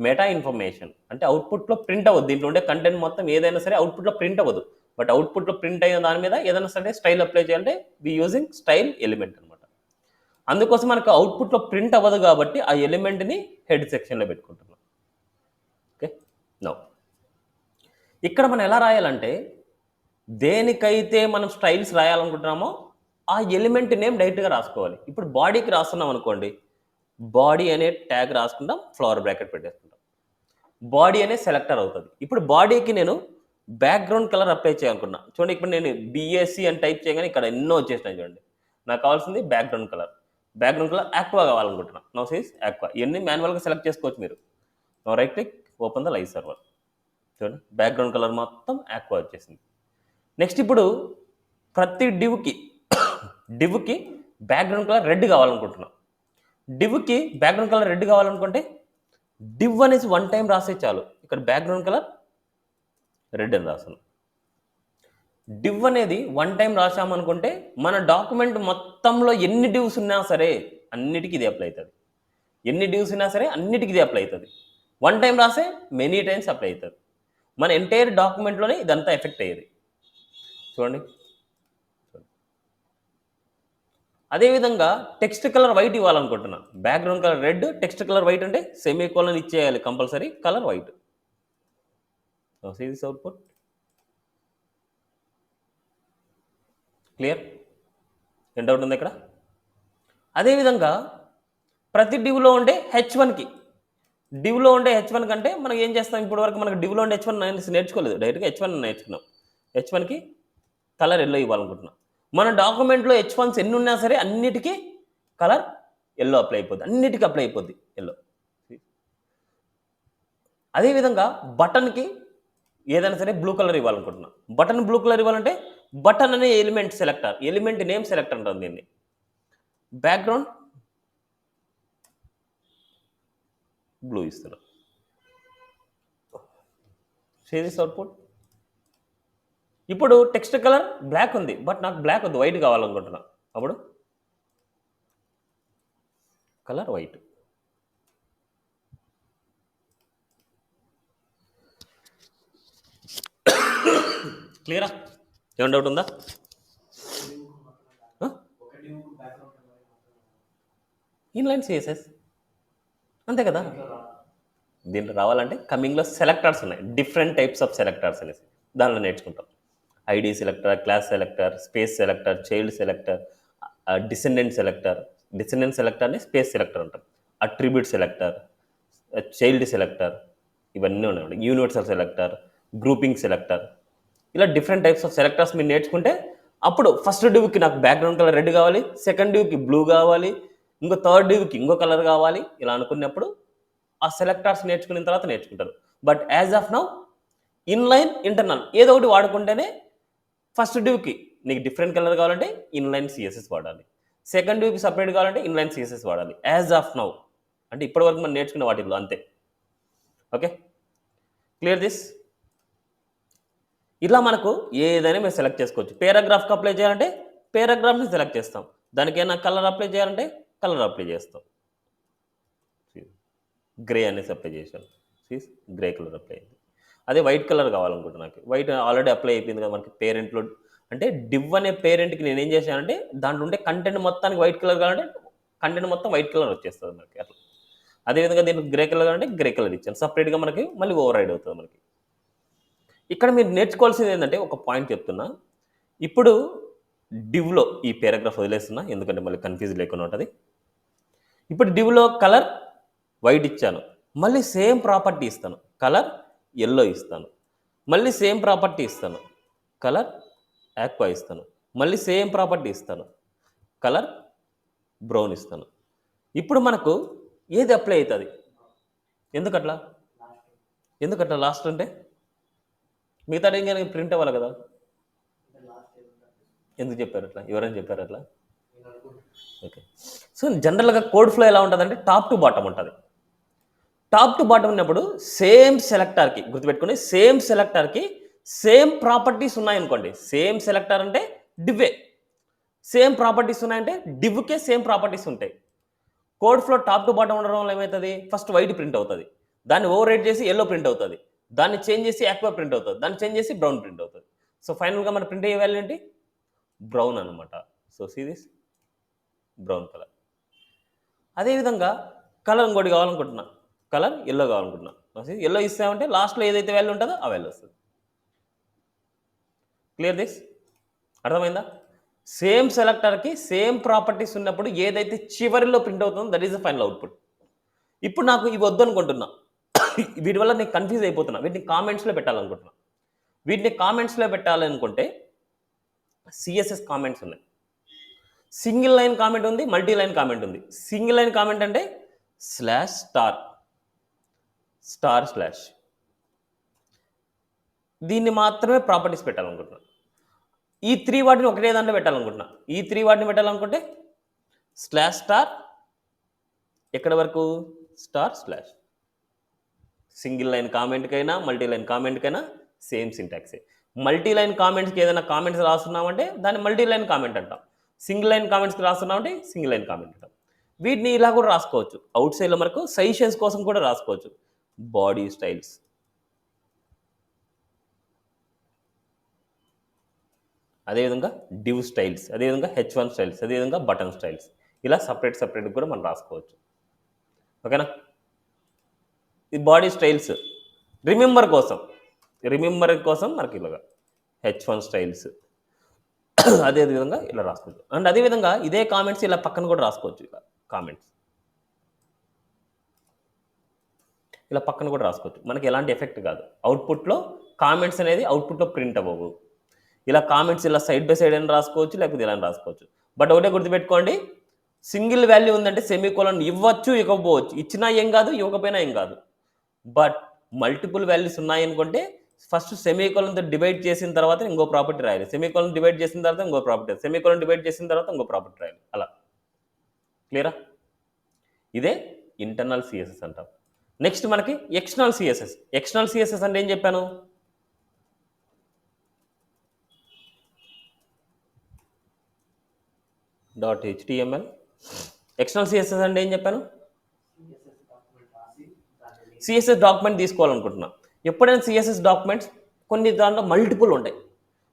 మెటా ఇన్ఫర్మేషన్. అంటే అవుట్పుట్లో ప్రింట్ అవ్వదు, దీంట్లో ఉండే కంటెంట్ మొత్తం ఏదైనా సరే అవుట్పుట్లో ప్రింట్ అవ్వదు, బట్ అవుట్పుట్లో ప్రింట్ అయిన దాని మీద ఏదైనా సరే స్టైల్ అప్లై చేయాలంటే వి యూజింగ్ స్టైల్ ఎలిమెంట్ అనమాట. అందుకోసం మనకు అవుట్పుట్లో ప్రింట్ అవ్వదు కాబట్టి ఆ ఎలిమెంట్ని హెడ్ సెక్షన్లో పెట్టుకుంటున్నాం. ఓకే, నో ఇక్కడ మనం ఎలా రాయాలంటే దేనికైతే మనం స్టైల్స్ రాయాలనుకుంటున్నామో ఆ ఎలిమెంట్ నేమ్ డైరెక్ట్గా రాసుకోవాలి. ఇప్పుడు బాడీకి రాస్తున్నాం అనుకోండి, బాడీ అనే ట్యాగ్ రాసుకుంటాం, ఫ్లవర్ బ్రాకెట్ పెట్టేసుకుంటాం, బాడీ అనే సెలెక్టర్ అవుతుంది. ఇప్పుడు బాడీకి నేను బ్యాక్గ్రౌండ్ కలర్ అప్లై చేయాలనుకున్నా చూడండి. ఇప్పుడు నేను బిఎస్సి అని టైప్ చేయగానే ఇక్కడ ఎన్నో వచ్చేసినాయి చూడండి. నాకు కావాల్సింది background colour. Background colour aqua కావాలనుకుంటున్నా, నో సైజ్ ఆక్వా. ఇవన్నీ మాన్యువల్గా సెలెక్ట్ చేసుకోవచ్చు మీరు. No right click, open the live server. చూడండి బ్యాక్గ్రౌండ్ కలర్ మొత్తం ఆక్వా వచ్చేసింది. నెక్స్ట్ ఇప్పుడు ప్రతి డివ్కి బ్యాక్గ్రౌండ్ కలర్ రెడ్ కావాలనుకుంటున్నాం. డివ్కి బ్యాక్గ్రౌండ్ కలర్ రెడ్ కావాలనుకుంటే డివ్ అనేసి వన్ టైం రాసే చాలు, ఇక్కడ బ్యాక్గ్రౌండ్ కలర్ రెడ్ అని రాసాను. డివ్ అనేది వన్ టైం రాసామనుకుంటే మన డాక్యుమెంట్ మొత్తంలో ఎన్ని డివ్స్ ఉన్నా సరే అన్నిటికీ ఇది అప్లై అవుతుంది. ఎన్ని డివ్స్ ఉన్నా సరే అన్నిటికీ ఇది అప్లై అవుతుంది. వన్ టైం రాసే మెనీ టైమ్స్ అప్లై అవుతుంది. మన ఎంటైర్ డాక్యుమెంట్లోనే ఇదంతా ఎఫెక్ట్ అయ్యేది చూడండి. అదేవిధంగా టెక్స్ట్ కలర్ వైట్ ఇవ్వాలనుకుంటున్నా, background colour red, text colour white అంటే సెమీకోలన్ ఇచ్చేయాలి compulsory, colour white. This output clear. ఏం డౌట్ ఉంది ఇక్కడ? అదేవిధంగా ప్రతి డివ్లో ఉండే హెచ్1కి, డివ్లో ఉండే హెచ్1 కంటే మనం ఏం చేస్తాం, ఇప్పుడు వరకు మనకు డివ్లో ఉండే హెచ్1 నేర్చుకోలేదు, డైరెక్ట్గా హెచ్1 నేర్చుకున్నాం. హెచ్1కి కలర్ ఎల్లో ఇవ్వాలనుకుంటున్నాం. మన డాక్యుమెంట్లో హెచ్1s ఎన్ని ఉన్నా సరే అన్నిటికీ కలర్ ఎల్లో అప్లై అయిపోద్ది, అన్నిటికీ అప్లై అయిపోద్ది ఎల్లో. అదేవిధంగా బటన్కి ఏదైనా సరే బ్లూ కలర్ ఇవ్వాలనుకుంటున్నాం. బటన్ బ్లూ కలర్ ఇవ్వాలంటే బటన్ అనే element selector, element name select అంటాం దీన్ని. బ్యాక్గ్రౌండ్ బ్లూ ఇస్తున్నాం. This output. ఇప్పుడు టెక్స్ట్ కలర్ బ్లాక్ ఉంది, బట్ నాకు బ్లాక్ వద్దు, వైట్ కావాలనుకుంటున్నా. అప్పుడు కలర్ వైట్. క్లియరా? ఏమైనా డౌట్ ఉందా? ఇన్లైన్ సిఎస్ఎస్ అంతే కదా. దీంట్లో రావాలంటే కమింగ్లో సెలెక్టర్స్ ఉన్నాయి, డిఫరెంట్ టైప్స్ ఆఫ్ సెలెక్టర్స్ అనేసి దానిలో నేర్చుకుంటాం. ID selector, class selector, space selector, child selector, descendant selector. Descendant సెలెక్టర్ని స్పేస్ సెలెక్టర్ అంటాం. అట్రిబ్యూట్ సెలెక్టర్, చైల్డ్ సెలెక్టర్, ఇవన్నీ ఉన్నాయి. యూనివర్సల్ సెలెక్టర్, గ్రూపింగ్ సెలెక్టర్, ఇలా డిఫరెంట్ టైప్స్ ఆఫ్ సెలెక్టర్స్ మీరు నేర్చుకుంటే అప్పుడు ఫస్ట్ డివ్కి నాకు బ్యాక్గ్రౌండ్ కలర్ రెడ్ కావాలి, సెకండ్ డివ్కి బ్లూ కావాలి, ఇంకో థర్డ్ డివ్కి ఇంకో కలర్ కావాలి, ఇలా అనుకున్నప్పుడు ఆ సెలెక్టర్స్ నేర్చుకున్న తర్వాత నేర్చుకుంటారు. But as of now inline, internal ఏదో ఒకటి వాడుకుంటేనే ఫస్ట్ డివ్కి నీకు డిఫరెంట్ కలర్ కావాలంటే ఇన్లైన్ సిఎస్ఎస్ వాడాలి, సెకండ్ డివ్కి సపరేట్ కావాలంటే ఇన్లైన్ సిఎస్ఎస్ వాడాలి. యాజ్ ఆఫ్ నౌ అంటే ఇప్పటివరకు మనం నేర్చుకున్న వాటిల్లో అంతే. Okay, clear this? ఇలా మనకు ఏదైనా మేము సెలెక్ట్ చేసుకోవచ్చు. పేరాగ్రాఫ్కి అప్లై చేయాలంటే పేరాగ్రాఫ్ని సెలెక్ట్ చేస్తాం. దానికి ఏమైనా కలర్ అప్లై చేయాలంటే కలర్ అప్లై చేస్తాం. గ్రే అనేసి అప్లై చేశాను. గ్రే కలర్ అప్లై అయింది. అదే వైట్ కలర్ కావాలనుకుంటున్నా నాకు. వైట్ ఆల్రెడీ అప్లై అయిపోయింది కదా మనకి పేరెంట్లో. అంటే డివ్ అనే పేరెంట్కి నేను ఏం చేశానంటే దాంట్లో ఉండే కంటెంట్ మొత్తానికి వైట్ కలర్ కావాలంటే కంటెంట్ మొత్తం వైట్ కలర్ వచ్చేస్తుంది మనకి అట్లా. అదేవిధంగా దీనికి గ్రే కలర్ అంటే గ్రే కలర్ ఇచ్చాను. సపరేట్గా మనకి మళ్ళీ ఓవర్ రైడ్ అవుతుంది మనకి. ఇక్కడ మీరు నేర్చుకోవాల్సింది ఏంటంటే ఒక పాయింట్ చెప్తున్నా. ఇప్పుడు డివ్లో ఈ పేరాగ్రాఫ్ వదిలేస్తున్నా, ఎందుకంటే మళ్ళీ కన్ఫ్యూజ్ లేకుండా ఉంటుంది. ఇప్పుడు డివ్లో కలర్ వైట్ ఇచ్చాను, మళ్ళీ సేమ్ ప్రాపర్టీ ఇస్తాను, కలర్ ఎల్లో ఇస్తాను, మళ్ళీ సేమ్ ప్రాపర్టీ ఇస్తాను, కలర్ యాక్వా ఇస్తాను, మళ్ళీ సేమ్ ప్రాపర్టీ ఇస్తాను, కలర్ బ్రౌన్ ఇస్తాను. ఇప్పుడు మనకు ఏది అప్లై అవుతుంది? ఎందుకట్లా లాస్ట్ అంటే మిగతా ఇంకా ప్రింట్ అవ్వాలి కదా. ఎందుకు చెప్పారు అట్లా? ఎవరైనా చెప్పారు అట్లా? ఓకే. సో జనరల్గా కోడ్ ఫ్లో ఎలా ఉంటుందంటే టాప్ టు బాటమ్ ఉంటుంది. టాప్ టు బాటమ్ ఉన్నప్పుడు సేమ్ సెలెక్టర్కి గుర్తుపెట్టుకుని, సేమ్ సెలెక్టర్కి సేమ్ ప్రాపర్టీస్ ఉన్నాయనుకోండి. సేమ్ సెలెక్టర్ అంటే డివ్వే, సేమ్ ప్రాపర్టీస్ ఉన్నాయంటే డివ్కే సేమ్ ప్రాపర్టీస్ ఉంటాయి. Code flow top to bottom ఉండడం వల్ల ఏమవుతుంది? ఫస్ట్ వైట్ ప్రింట్ అవుతుంది, దాన్ని ఓవర్ రైట్ చేసి ఎల్లో ప్రింట్ అవుతుంది, దాన్ని చేంజ్ చేసి యాక్వా ప్రింట్ అవుతుంది, దాన్ని చేంజ్ చేసి బ్రౌన్ ప్రింట్ అవుతుంది. సో ఫైనల్గా మన ప్రింట్ అయ్యే వాల్యూ ఏంటి? బ్రౌన్ అనమాట. So see this brown colour. అదేవిధంగా కలర్ ఇంకోటి కావాలనుకుంటున్నా, కలర్ ఎల్లో కావాలనుకుంటున్నా. ఎల్లో ఇస్తామంటే లాస్ట్లో ఏదైతే వాల్యూ ఉంటుందో ఆ వాల్యూ వస్తుంది. Clear this? అర్థమైందా? సేమ్ సెలెక్టర్కి సేమ్ ప్రాపర్టీస్ ఉన్నప్పుడు ఏదైతే చివరిలో ప్రింట్ అవుతుందో that is the final output. ఇప్పుడు నాకు ఇవి వద్దు అనుకుంటున్నా, వీటి వల్ల నేను కన్ఫ్యూజ్ అయిపోతున్నా, వీటిని కామెంట్స్లో పెట్టాలనుకుంటున్నా. వీటిని కామెంట్స్లో పెట్టాలనుకుంటే సిఎస్ఎస్ కామెంట్స్ ఉన్నాయి. సింగిల్ లైన్ కామెంట్ ఉంది, మల్టీ లైన్ కామెంట్ ఉంది. సింగిల్ లైన్ కామెంట్ అంటే స్లాష్ స్టార్ స్టార్ స్లాష్, దీన్ని మాత్రమే ప్రాపర్టీస్ పెట్టాలనుకుంటున్నా. ఈ 3 వాటిని ఒకటే దాంట్లో పెట్టాలనుకుంటున్నా. ఈ 3 వాటిని పెట్టాలనుకుంటే స్లాష్ స్టార్, ఎక్కడ వరకు? Star slash. సింగిల్ లైన్ కామెంట్కైనా మల్టీ లైన్ కామెంట్కైనా సేమ్ సింటాక్సే. మల్టీ లైన్ కామెంట్స్కి ఏదైనా కామెంట్స్ రాస్తున్నామంటే దాన్ని మల్టీ లైన్ కామెంట్ అంటాం. సింగిల్ లైన్ కామెంట్స్కి రాస్తున్నామంటే సింగిల్ లైన్ కామెంట్ అంటాం. వీటిని ఇలా కూడా రాసుకోవచ్చు. అవుట్ సైడ్లో మనకు సజెషన్స్ కోసం కూడా రాసుకోవచ్చు. బాడీ స్టైల్స్, అదేవిధంగా డివ్ స్టైల్స్, అదేవిధంగా H1 స్టైల్స్, అదేవిధంగా బటన్ స్టైల్స్, ఇలా సపరేట్ కూడా మనం రాసుకోవచ్చు. ఓకేనా? ఈ బాడీ స్టైల్స్ రిమెంబర్ కోసం మనకి ఇలాగా H1 స్టైల్స్, అదేవిధంగా ఇలా రాసుకోవచ్చు. అండ్ అదేవిధంగా ఇదే కామెంట్స్ ఇలా పక్కన కూడా రాసుకోవచ్చు. ఇలా కామెంట్స్ ఇలా పక్కన కూడా రాసుకోవచ్చు. మనకి ఎలాంటి ఎఫెక్ట్ కాదు. అవుట్పుట్లో కామెంట్స్ అనేది అవుట్పుట్లో ప్రింట్ అవ్వవు. ఇలా కామెంట్స్ ఇలా సైడ్ బై సైడ్ అని రాసుకోవచ్చు, లేకపోతే ఇలా రాసుకోవచ్చు. బట్ ఒకటే గుర్తుపెట్టుకోండి, సింగిల్ వాల్యూ ఉందంటే సెమీకోలన్ ఇవ్వచ్చు, ఇవ్వకపోవచ్చు. ఇచ్చినా ఏం కాదు, ఇవ్వకపోయినా ఏం కాదు. బట్ మల్టిపుల్ వాల్యూస్ ఉన్నాయనుకుంటే ఫస్ట్ సెమీకోలన్తో డివైడ్ చేసిన తర్వాత ఇంకో ప్రాపర్టీ రాయాలి, సెమీకోలన్ డివైడ్ చేసిన తర్వాత ఇంకో ప్రాపర్టీ, సెమీకోలన్ డివైడ్ చేసిన తర్వాత ఇంకో ప్రాపర్టీ రాయాలి. అలా క్లియరా? ఇదే ఇంటర్నల్ సిఎస్ఎస్ అంటాం. నెక్స్ట్ మనకి ఎక్స్టర్నల్ సిఎస్ఎస్. ఎక్స్టర్నల్ సిఎస్ఎస్ అంటే ఏం చెప్పాను? .html. ఎక్స్టర్నల్ సిఎస్ఎస్ అంటే ఏం చెప్పాను? సిఎస్ఎస్ డాక్యుమెంట్ తీసుకోవాలనుకుంటున్నా. ఎప్పుడైనా సిఎస్ఎస్ డాక్యుమెంట్స్ కొన్ని దాంట్లో మల్టిపుల్ ఉంటాయి.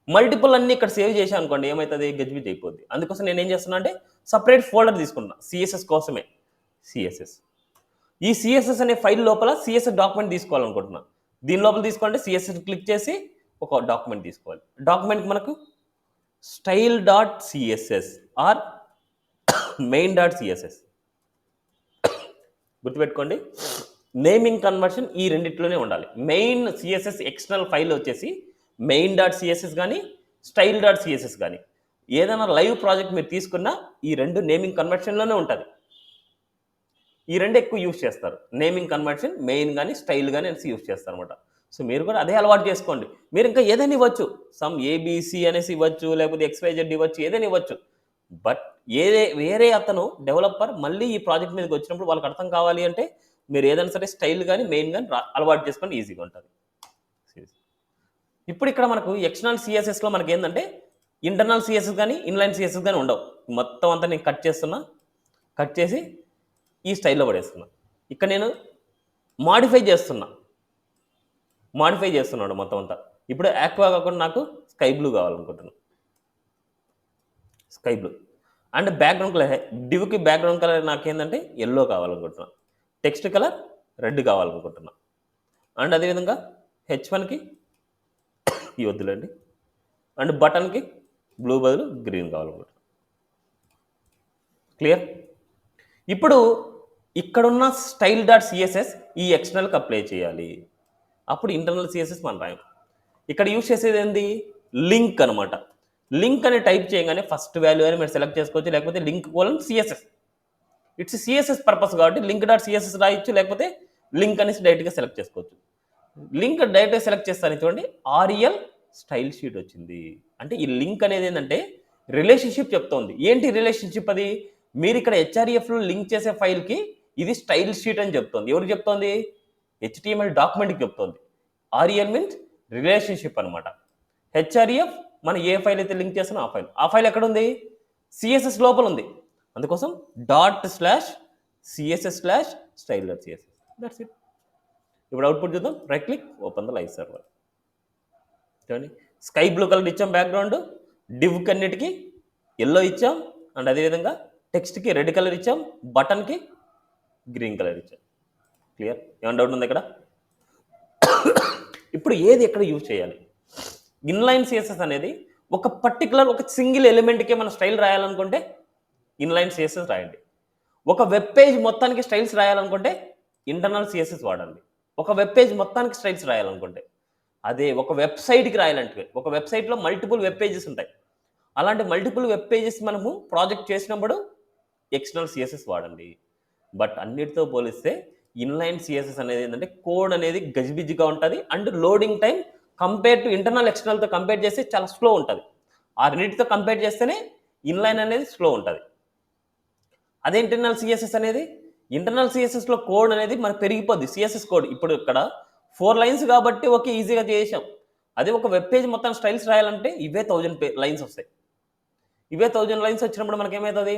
మల్టిపుల్ అన్ని ఇక్కడ సేవ్ చేశాను అనుకోండి, ఏమవుతుంది? గజిబిజి అయిపోద్ది. అందుకోసం నేను ఏం చేస్తున్నా అంటే సపరేట్ ఫోల్డర్ తీసుకుంటున్నా సిఎస్ఎస్ కోసమే. సిఎస్ఎస్, ఈ సిఎస్ఎస్ అనే ఫైల్ లోపల సిఎస్ఎస్ డాక్యుమెంట్ తీసుకోవాలనుకుంటున్నా. దీని లోపల తీసుకోవాలంటే సిఎస్ఎస్ క్లిక్ చేసి ఒక డాక్యుమెంట్ తీసుకోవాలి. డాక్యుమెంట్కి మనకు style.css ఆర్ main.css. గుర్తుపెట్టుకోండి, నేమింగ్ కన్వర్షన్ ఈ రెండిట్లోనే ఉండాలి. మెయిన్ సిఎస్ఎస్ ఎక్స్టర్నల్ ఫైల్ వచ్చేసి main.css కానీ style.css కానీ, ఏదైనా లైవ్ ప్రాజెక్ట్ మీరు తీసుకున్నా ఈ రెండు నేమింగ్ కన్వర్షన్లోనే ఉంటుంది. ఈ రెండు ఎక్కువ యూజ్ చేస్తారు. నేమింగ్ కన్వర్షన్ మెయిన్ కానీ స్టైల్ కానీ అనేసి యూజ్ చేస్తారు అనమాట. సో మీరు కూడా అదే అలవాటు చేసుకోండి. మీరు ఇంకా ఏదైనా ఇవ్వచ్చు, సమ్ ఏబిసి అనేసి ఇవ్వచ్చు, లేకపోతే XYZ ఇవ్వచ్చు, ఏదైనా ఇవ్వచ్చు. బట్ వేరే అతను డెవలపర్ మళ్ళీ ఈ ప్రాజెక్ట్ మీదకి వచ్చినప్పుడు వాళ్ళకి అర్థం కావాలి అంటే మీరు ఏదైనా సరే స్టైల్ కానీ మెయిన్ కానీ అలవాటు చేసుకొని ఈజీగా ఉంటుంది. ఇప్పుడు ఇక్కడ మనకు ఎక్స్టర్నల్ సిఎస్ఎస్లో మనకి ఏంటంటే ఇంటర్నల్ సిఎస్ఎస్ కానీ ఇన్లైన్ సిఎస్ఎస్ కానీ ఉండవు. మొత్తం అంతా నేను కట్ చేస్తున్నా, కట్ చేసి ఈ స్టైల్లో పడేస్తున్నా. ఇక్కడ నేను మాడిఫై చేస్తున్నాడు మొత్తం అంతా. ఇప్పుడు యాక్వా కాకుండా నాకు స్కై బ్లూ కావాలనుకుంటున్నాను, sky blue. And background colour డివ్కి బ్యాక్గ్రౌండ్ కలర్ నాకేంటంటే ఎల్లో కావాలనుకుంటున్నాను, టెక్స్ట్ కలర్ రెడ్ కావాలనుకుంటున్నా. అండ్ అదేవిధంగా H1కి ఈ వద్దులేండి. అండ్ బటన్కి బ్లూ బదులు గ్రీన్ కావాలనుకుంటున్నాను. క్లియర్? ఇప్పుడు ఇక్కడున్న స్టైల్ డాట్ సిఎస్ఎస్ ఈ ఎక్స్టర్నల్కి అప్లై చేయాలి. అప్పుడు ఇంటర్నల్ సిఎస్ఎస్ మనం రాయం. ఇక్కడ యూజ్ చేసేది ఏంది? లింక్ అనమాట. లింక్ అని టైప్ చేయగానే ఫస్ట్ వాల్యూ అని మీరు సెలెక్ట్ చేసుకోవచ్చు, లేకపోతే link colon CSS. It's CSS purpose కాబట్టి లింక్ డాట్ సిఎస్ఎస్ రాయొచ్చు, లేకపోతే లింక్ అనేసి డైరెక్ట్గా సెలెక్ట్ చేసుకోవచ్చు. లింక్ డైరెక్ట్గా సెలెక్ట్ చేస్తాను చూడండి, ఆర్ఎల్ స్టైల్ షీట్ వచ్చింది. అంటే ఈ లింక్ అనేది ఏంటంటే రిలేషన్షిప్ చెప్తోంది. ఏంటి రిలేషన్షిప్? అది మీరు ఇక్కడ హెచ్ఆర్ఎఫ్లో లింక్ చేసే ఫైల్కి ఇది స్టైల్ షీట్ అని చెప్తోంది. ఎవరికి చెప్తోంది? HTML డాక్యుమెంట్కి చెప్తోంది. ఆర్ఎల్ మీన్స్ రిలేషన్షిప్ అనమాట. హెచ్ఆర్ఎఫ్ మనం ఏ ఫైల్ అయితే లింక్ చేస్తానో ఆ ఫైల్ ఎక్కడ ఉంది? సిఎస్ఎస్ లోపల ఉంది. అందుకోసం ./CSS/style.css. That's it. ఇప్పుడు అవుట్పుట్ చూద్దాం. Right click, open the live server. చూడండి, స్కై బ్లూ కలర్ ఇచ్చాం బ్యాక్గ్రౌండ్, డివ్ కన్నిటికి ఎల్లో ఇచ్చాం, అండ్ అదేవిధంగా టెక్స్ట్కి రెడ్ కలర్ ఇచ్చాం, బటన్కి గ్రీన్ కలర్ ఇచ్చాం. క్లియర్? ఏమైనా డౌట్ ఉంది ఇక్కడ? ఇప్పుడు ఏది ఎక్కడ యూజ్ చేయాలి? ఇన్లైన్ సిఎస్ఎస్ అనేది ఒక పర్టికులర్ ఒక సింగిల్ ఎలిమెంట్కే మనం స్టైల్ రాయాలనుకుంటే ఇన్లైన్ సిఎస్ఎస్ రాయండి. ఒక వెబ్ పేజ్ మొత్తానికి స్టైల్స్ రాయాలనుకుంటే ఇంటర్నల్ సిఎస్ఎస్ వాడండి. ఒక వెబ్ పేజ్ మొత్తానికి స్టైల్స్ రాయాలనుకుంటే, అదే ఒక వెబ్సైట్కి రాయాలంటే, ఒక వెబ్సైట్లో మల్టిపుల్ వెబ్ పేజెస్ ఉంటాయి. అలాంటి మల్టిపుల్ వెబ్ పేజెస్ మనము ప్రాజెక్ట్ చేసినప్పుడు ఎక్స్టర్నల్ సిఎస్ఎస్ వాడండి. బట్ అన్నిటితో పోలిస్తే ఇన్లైన్ సిఎస్ఎస్ అనేది ఏంటంటే కోడ్ అనేది గజిబిజిగా ఉంటుంది, and loading time compare to internal ఎక్స్టర్నల్తో కంపేర్ చేస్తే చాలా స్లో ఉంటుంది. ఆ రెండింటితో కంపేర్ చేస్తేనే ఇన్లైన్ అనేది స్లో ఉంటుంది. అదే ఇంటర్నల్ సిఎస్ఎస్ అనేది, ఇంటర్నల్ సిఎస్ఎస్లో కోడ్ అనేది మనకు పెరిగిపోద్ది. సిఎస్ఎస్ కోడ్ ఇప్పుడు ఇక్కడ 4 లైన్స్ కాబట్టి ఓకే, ఈజీగా చేసాం. అదే ఒక వెబ్ పేజ్ మొత్తం స్టైల్స్ రాయాలంటే ఇవే 1000 లైన్స్ వస్తాయి. ఇవే 1000 లైన్స్ వచ్చినప్పుడు మనకి ఏమవుతుంది?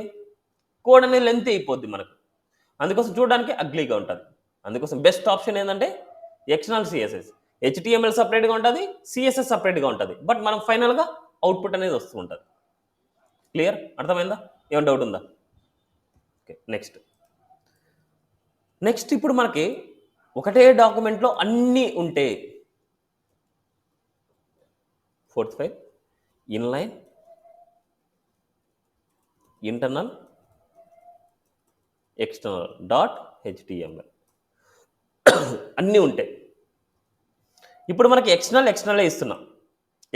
కోడ్ అనేది లెంత్ అయిపోద్ది మనకు. అందుకోసం చూడడానికి అగ్లీగా ఉంటుంది. అందుకోసం బెస్ట్ ఆప్షన్ ఏంటంటే ఎక్స్టర్నల్ సిఎస్ఎస్. HTML సపరేట్గా ఉంటుంది, సిఎస్ఎస్ సపరేట్గా ఉంటుంది, బట్ మనం ఫైనల్గా అవుట్పుట్ అనేది వస్తూ ఉంటుంది. క్లియర్? అర్థమైందా? ఏమైనా డౌట్ ఉందా? ఓకే, నెక్స్ట్ ఇప్పుడు మనకి ఒకటే డాక్యుమెంట్లో అన్నీ ఉంటే, fourth file inline, internal, external .html అన్నీ ఉంటాయి. ఇప్పుడు మనకి ఎక్స్టర్నల్ ఇస్తున్నాం.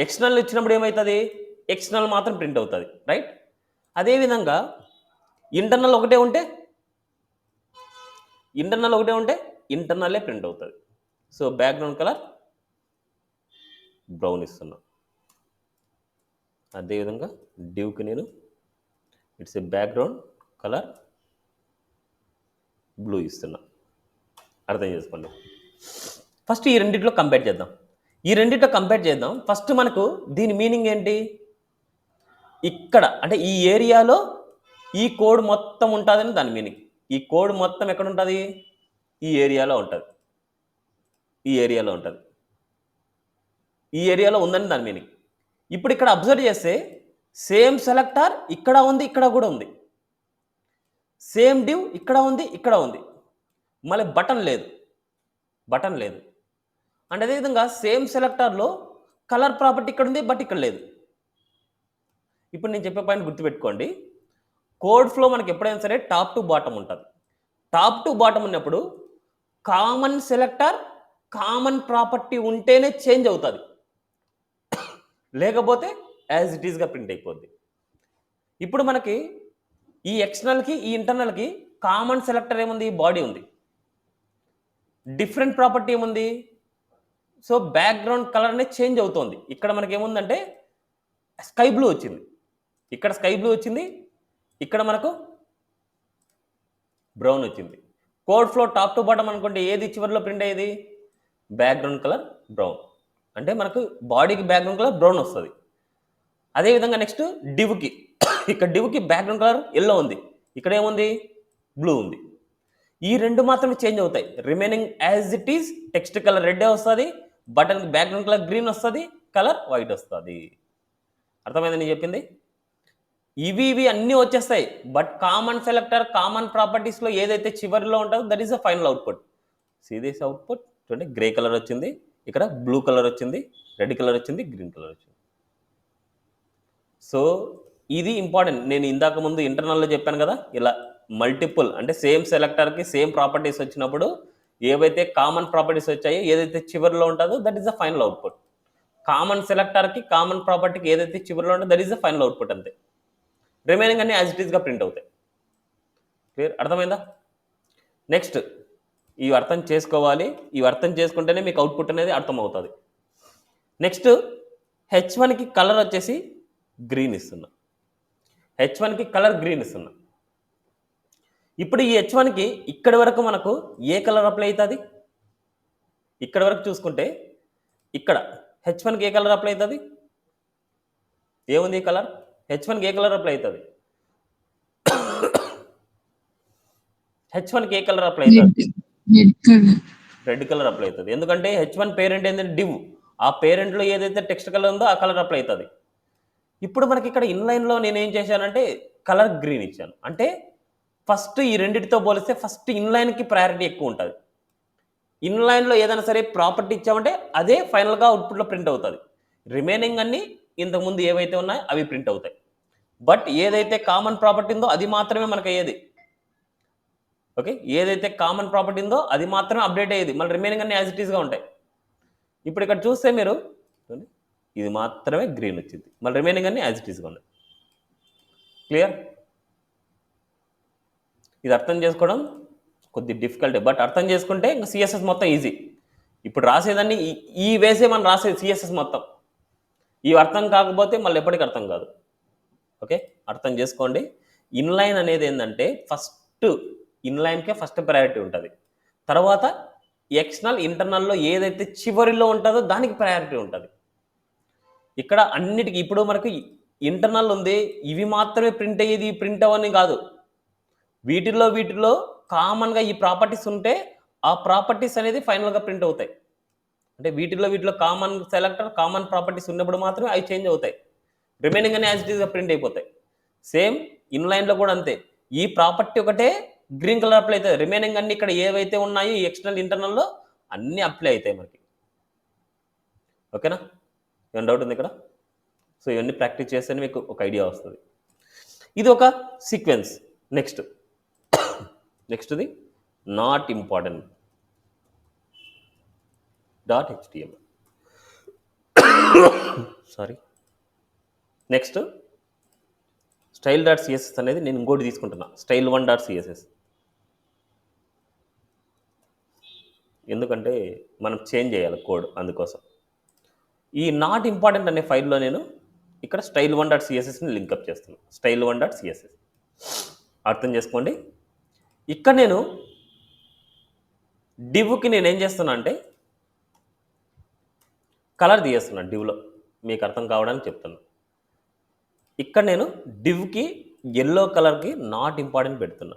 ఎక్స్టర్నల్ ఇచ్చినప్పుడు ఏమవుతుంది? ఎక్స్టర్నల్ మాత్రం ప్రింట్ అవుతుంది, రైట్? అదేవిధంగా ఇంటర్నల్ ఒకటే ఉంటే ఇంటర్నల్లే ప్రింట్ అవుతుంది. సో బ్యాక్గ్రౌండ్ కలర్ బ్రౌన్ ఇస్తున్నాం. అదేవిధంగా డివ్కి నేను it's a background colour blue ఇస్తున్నా. అర్థం చేసుకోండి. ఫస్ట్ ఈ రెండిట్లో కంపేర్ చేద్దాం. ఫస్ట్ మనకు దీని మీనింగ్ ఏంటి? ఇక్కడ అంటే ఈ ఏరియాలో ఈ కోడ్ మొత్తం ఉంటుందని దాని మీనింగ్. ఈ కోడ్ మొత్తం ఎక్కడ ఉంటుంది? ఈ ఏరియాలో ఉంటుంది. ఈ ఏరియాలో ఉందని దాని మీనింగ్. ఇప్పుడు ఇక్కడ అబ్జర్వ్ చేస్తే సేమ్ సెలెక్టర్ ఇక్కడ ఉంది, ఇక్కడ కూడా ఉంది. సేమ్ డివ్ ఇక్కడ ఉంది, ఇక్కడ ఉంది. మళ్ళీ బటన్ లేదు. అండ్ అదేవిధంగా సేమ్ సెలెక్టర్లో కలర్ ప్రాపర్టీ ఇక్కడ ఉంది, బట్ ఇక్కడ లేదు. ఇప్పుడు నేను చెప్పే పాయింట్ గుర్తుపెట్టుకోండి. కోడ్ ఫ్లో మనకి ఎప్పుడైనా సరే టాప్ టు బాటమ్ ఉంటుంది. టాప్ టు బాటమ్ ఉన్నప్పుడు కామన్ సెలెక్టర్, కామన్ ప్రాపర్టీ ఉంటేనే చేంజ్ అవుతుంది, లేకపోతే యాజ్ ఇట్ ఈస్గా ప్రింట్ అయిపోద్ది. ఇప్పుడు మనకి ఈ ఎక్స్టర్నల్కి ఈ ఇంటర్నల్కి కామన్ సెలెక్టర్ ఏముంది? బాడీ ఉంది. డిఫరెంట్ ప్రాపర్టీ ఏముంది? సో బ్యాక్గ్రౌండ్ కలర్ అనేది చేంజ్ అవుతుంది. ఇక్కడ మనకి ఏముందంటే స్కై బ్లూ వచ్చింది, ఇక్కడ స్కై బ్లూ వచ్చింది, ఇక్కడ మనకు బ్రౌన్ వచ్చింది. Code flow top to bottom అనుకుంటే ఏది చివరిలో ప్రింట్ అయ్యేది? Background colour brown. అంటే మనకు బాడీకి బ్యాక్గ్రౌండ్ కలర్ బ్రౌన్ వస్తుంది. అదేవిధంగా నెక్స్ట్ డివ్కి ఇక్కడ డివ్కి బ్యాక్గ్రౌండ్ కలర్ ఎల్లో ఉంది, ఇక్కడ ఏముంది బ్లూ ఉంది. ఈ రెండు మాత్రమే చేంజ్ అవుతాయి. Remaining as it is text colour red వస్తుంది, బటన్కి బ్యాక్గ్రౌండ్ కలర్ గ్రీన్ వస్తుంది, కలర్ వైట్ వస్తుంది. అర్థమైంది నేను చెప్పింది? ఇవి అన్నీ వచ్చేస్తాయి. బట్ కామన్ సెలెక్టర్ కామన్ ప్రాపర్టీస్లో ఏదైతే చివరిలో ఉంటుందో that is the final output. Serious output చూడండి, గ్రే కలర్ వచ్చింది, ఇక్కడ బ్లూ కలర్ వచ్చింది, రెడ్ కలర్ వచ్చింది, గ్రీన్ కలర్ వచ్చింది. సో ఇది ఇంపార్టెంట్. నేను ఇందాక ముందు ఇంటర్నల్లో చెప్పాను కదా, ఇలా మల్టిపుల్ అంటే సేమ్ సెలెక్టర్కి సేమ్ ప్రాపర్టీస్ వచ్చినప్పుడు ఏవైతే కామన్ ప్రాపర్టీస్ వచ్చాయో ఏదైతే చివరిలో ఉంటుందో that is the final output. Common సెలెక్టర్కి కామన్ ప్రాపర్టీకి ఏదైతే చివరిలో ఉంటుందో that is the final output అంతే. రిమైనింగ్ అన్ని యాజ్ ఇట్ ఈస్గా ప్రింట్ అవుతాయి. క్లియర్? అర్థమైందా? నెక్స్ట్ ఇవి అర్థం చేసుకోవాలి. ఇవి అర్థం చేసుకుంటేనే మీకు అవుట్పుట్ అనేది అర్థమవుతుంది. నెక్స్ట్ H1కి కలర్ వచ్చేసి గ్రీన్ ఇస్తున్నా. H1కి కలర్ గ్రీన్ ఇస్తున్నా. ఇప్పుడు ఈ H1కి ఇక్కడి వరకు మనకు ఏ కలర్ అప్లై అవుతుంది? ఇక్కడి వరకు చూసుకుంటే ఇక్కడ H1కి ఏ కలర్ అప్లై అవుతుంది? ఏముంది ఈ కలర్? H1కి ఏ కలర్ అప్లై అవుతుంది? H1కి ఏ కలర్ అప్లై అవుతుంది? రెడ్ కలర్ అప్లై అవుతుంది. ఎందుకంటే H1 పేరెంట్ ఏంటంటే డివ్. ఆ పేరెంట్లో ఏదైతే టెక్స్ట్ కలర్ ఉందో ఆ కలర్ అప్లై అవుతుంది. ఇప్పుడు మనకి ఇక్కడ ఇన్లైన్లో నేను ఏం చేశానంటే కలర్ గ్రీన్ ఇచ్చాను. అంటే ఫస్ట్ ఈ రెండింటితో పోలిస్తే ఫస్ట్ ఇన్లైన్కి ప్రయారిటీ ఎక్కువ ఉంటుంది. ఇన్లైన్లో ఏదైనా సరే ప్రాపర్టీ ఇచ్చామంటే అదే ఫైనల్గా అవుట్పుట్లో ప్రింట్ అవుతుంది. రిమైనింగ్ అన్నీ ఇంతకుముందు ఏవైతే ఉన్నాయో అవి ప్రింట్ అవుతాయి. బట్ ఏదైతే కామన్ ప్రాపర్టీ ఉందో అది మాత్రమే మనకు అయ్యేది. ఓకే, ఏదైతే కామన్ ప్రాపర్టీ ఉందో అది మాత్రమే అప్డేట్ అయ్యేది. మళ్ళీ రిమైనింగ్ అన్ని యాజ్ ఇట్ ఈస్గా ఉంటాయి. ఇప్పుడు ఇక్కడ చూస్తే మీరు ఇది మాత్రమే గ్రీన్ వచ్చింది, మళ్ళీ రిమైనింగ్ అన్ని యాజ్ ఇట్ ఈస్గా ఉన్నాయి. క్లియర్? ఇది అర్థం చేసుకోవడం కొద్ది డిఫికల్ట్, బట్ అర్థం చేసుకుంటే ఇంకా సిఎస్ఎస్ మొత్తం ఈజీ. ఇప్పుడు రాసేదాన్ని ఈ వేసే మనం రాసేది సిఎస్ఎస్ మొత్తం. ఇవి అర్థం కాకపోతే మళ్ళీ ఎప్పటికీ అర్థం కాదు. ఓకే, అర్థం చేసుకోండి. ఇన్లైన్ అనేది ఏంటంటే ఫస్ట్ ఇన్లైన్కే ఫస్ట్ ప్రయారిటీ ఉంటుంది. తర్వాత ఎక్స్టర్నల్ ఇంటర్నల్లో ఏదైతే చివరిలో ఉంటుందో దానికి ప్రయారిటీ ఉంటుంది. ఇక్కడ అన్నిటికీ ఇప్పుడు మనకు ఇంటర్నల్ ఉంది, ఇవి మాత్రమే ప్రింట్ అయ్యేది ప్రింట్ అవ్వని కాదు. వీటిల్లో కామన్గా ఈ ప్రాపర్టీస్ ఉంటే ఆ ప్రాపర్టీస్ అనేది ఫైనల్గా ప్రింట్ అవుతాయి. అంటే వీటిలో కామన్ సెలెక్టర్ కామన్ ప్రాపర్టీస్ ఉన్నప్పుడు మాత్రమే అవి చేంజ్ అవుతాయి. రిమైనింగ్ అనే యాజ్ ఇట్ ఈస్గా ప్రింట్ అయిపోతాయి. సేమ్ ఇన్లైన్లో కూడా అంతే. ఈ ప్రాపర్టీ ఒకటే గ్రీన్ కలర్ అప్లై అవుతుంది, రిమైనింగ్ అన్ని ఇక్కడ ఏవైతే ఉన్నాయో ఈ ఎక్స్టర్నల్ ఇంటర్నల్లో అన్నీ అప్లై అవుతాయి మనకి. ఓకేనా? ఏమైనా డౌట్ ఉంది ఇక్కడ? సో ఇవన్నీ ప్రాక్టీస్ చేస్తేనే మీకు ఒక ఐడియా వస్తుంది. ఇది ఒక సీక్వెన్స్. నెక్స్ట్ది not important .html. Sorry. Next style.css అనేది నేను ఇంకోటి తీసుకుంటున్నా, style1.css. ఎందుకంటే మనం చేంజ్ చేయాలి కోడ్, అందుకోసం. ఈ నాట్ ఇంపార్టెంట్ అనే ఫైల్లో నేను ఇక్కడ style1.cssని లింకప్ చేస్తున్నాను. style1.css అర్థం చేసుకోండి. ఇక్కడ నేను డివ్కి నేనేం చేస్తున్నా అంటే కలర్ తీయేస్తున్నాను డివ్లో, మీకు అర్థం కావడానికి చెప్తున్నా. ఇక్కడ నేను డివ్కి ఎల్లో కలర్కి నాట్ ఇంపార్టెంట్ పెడుతున్నా.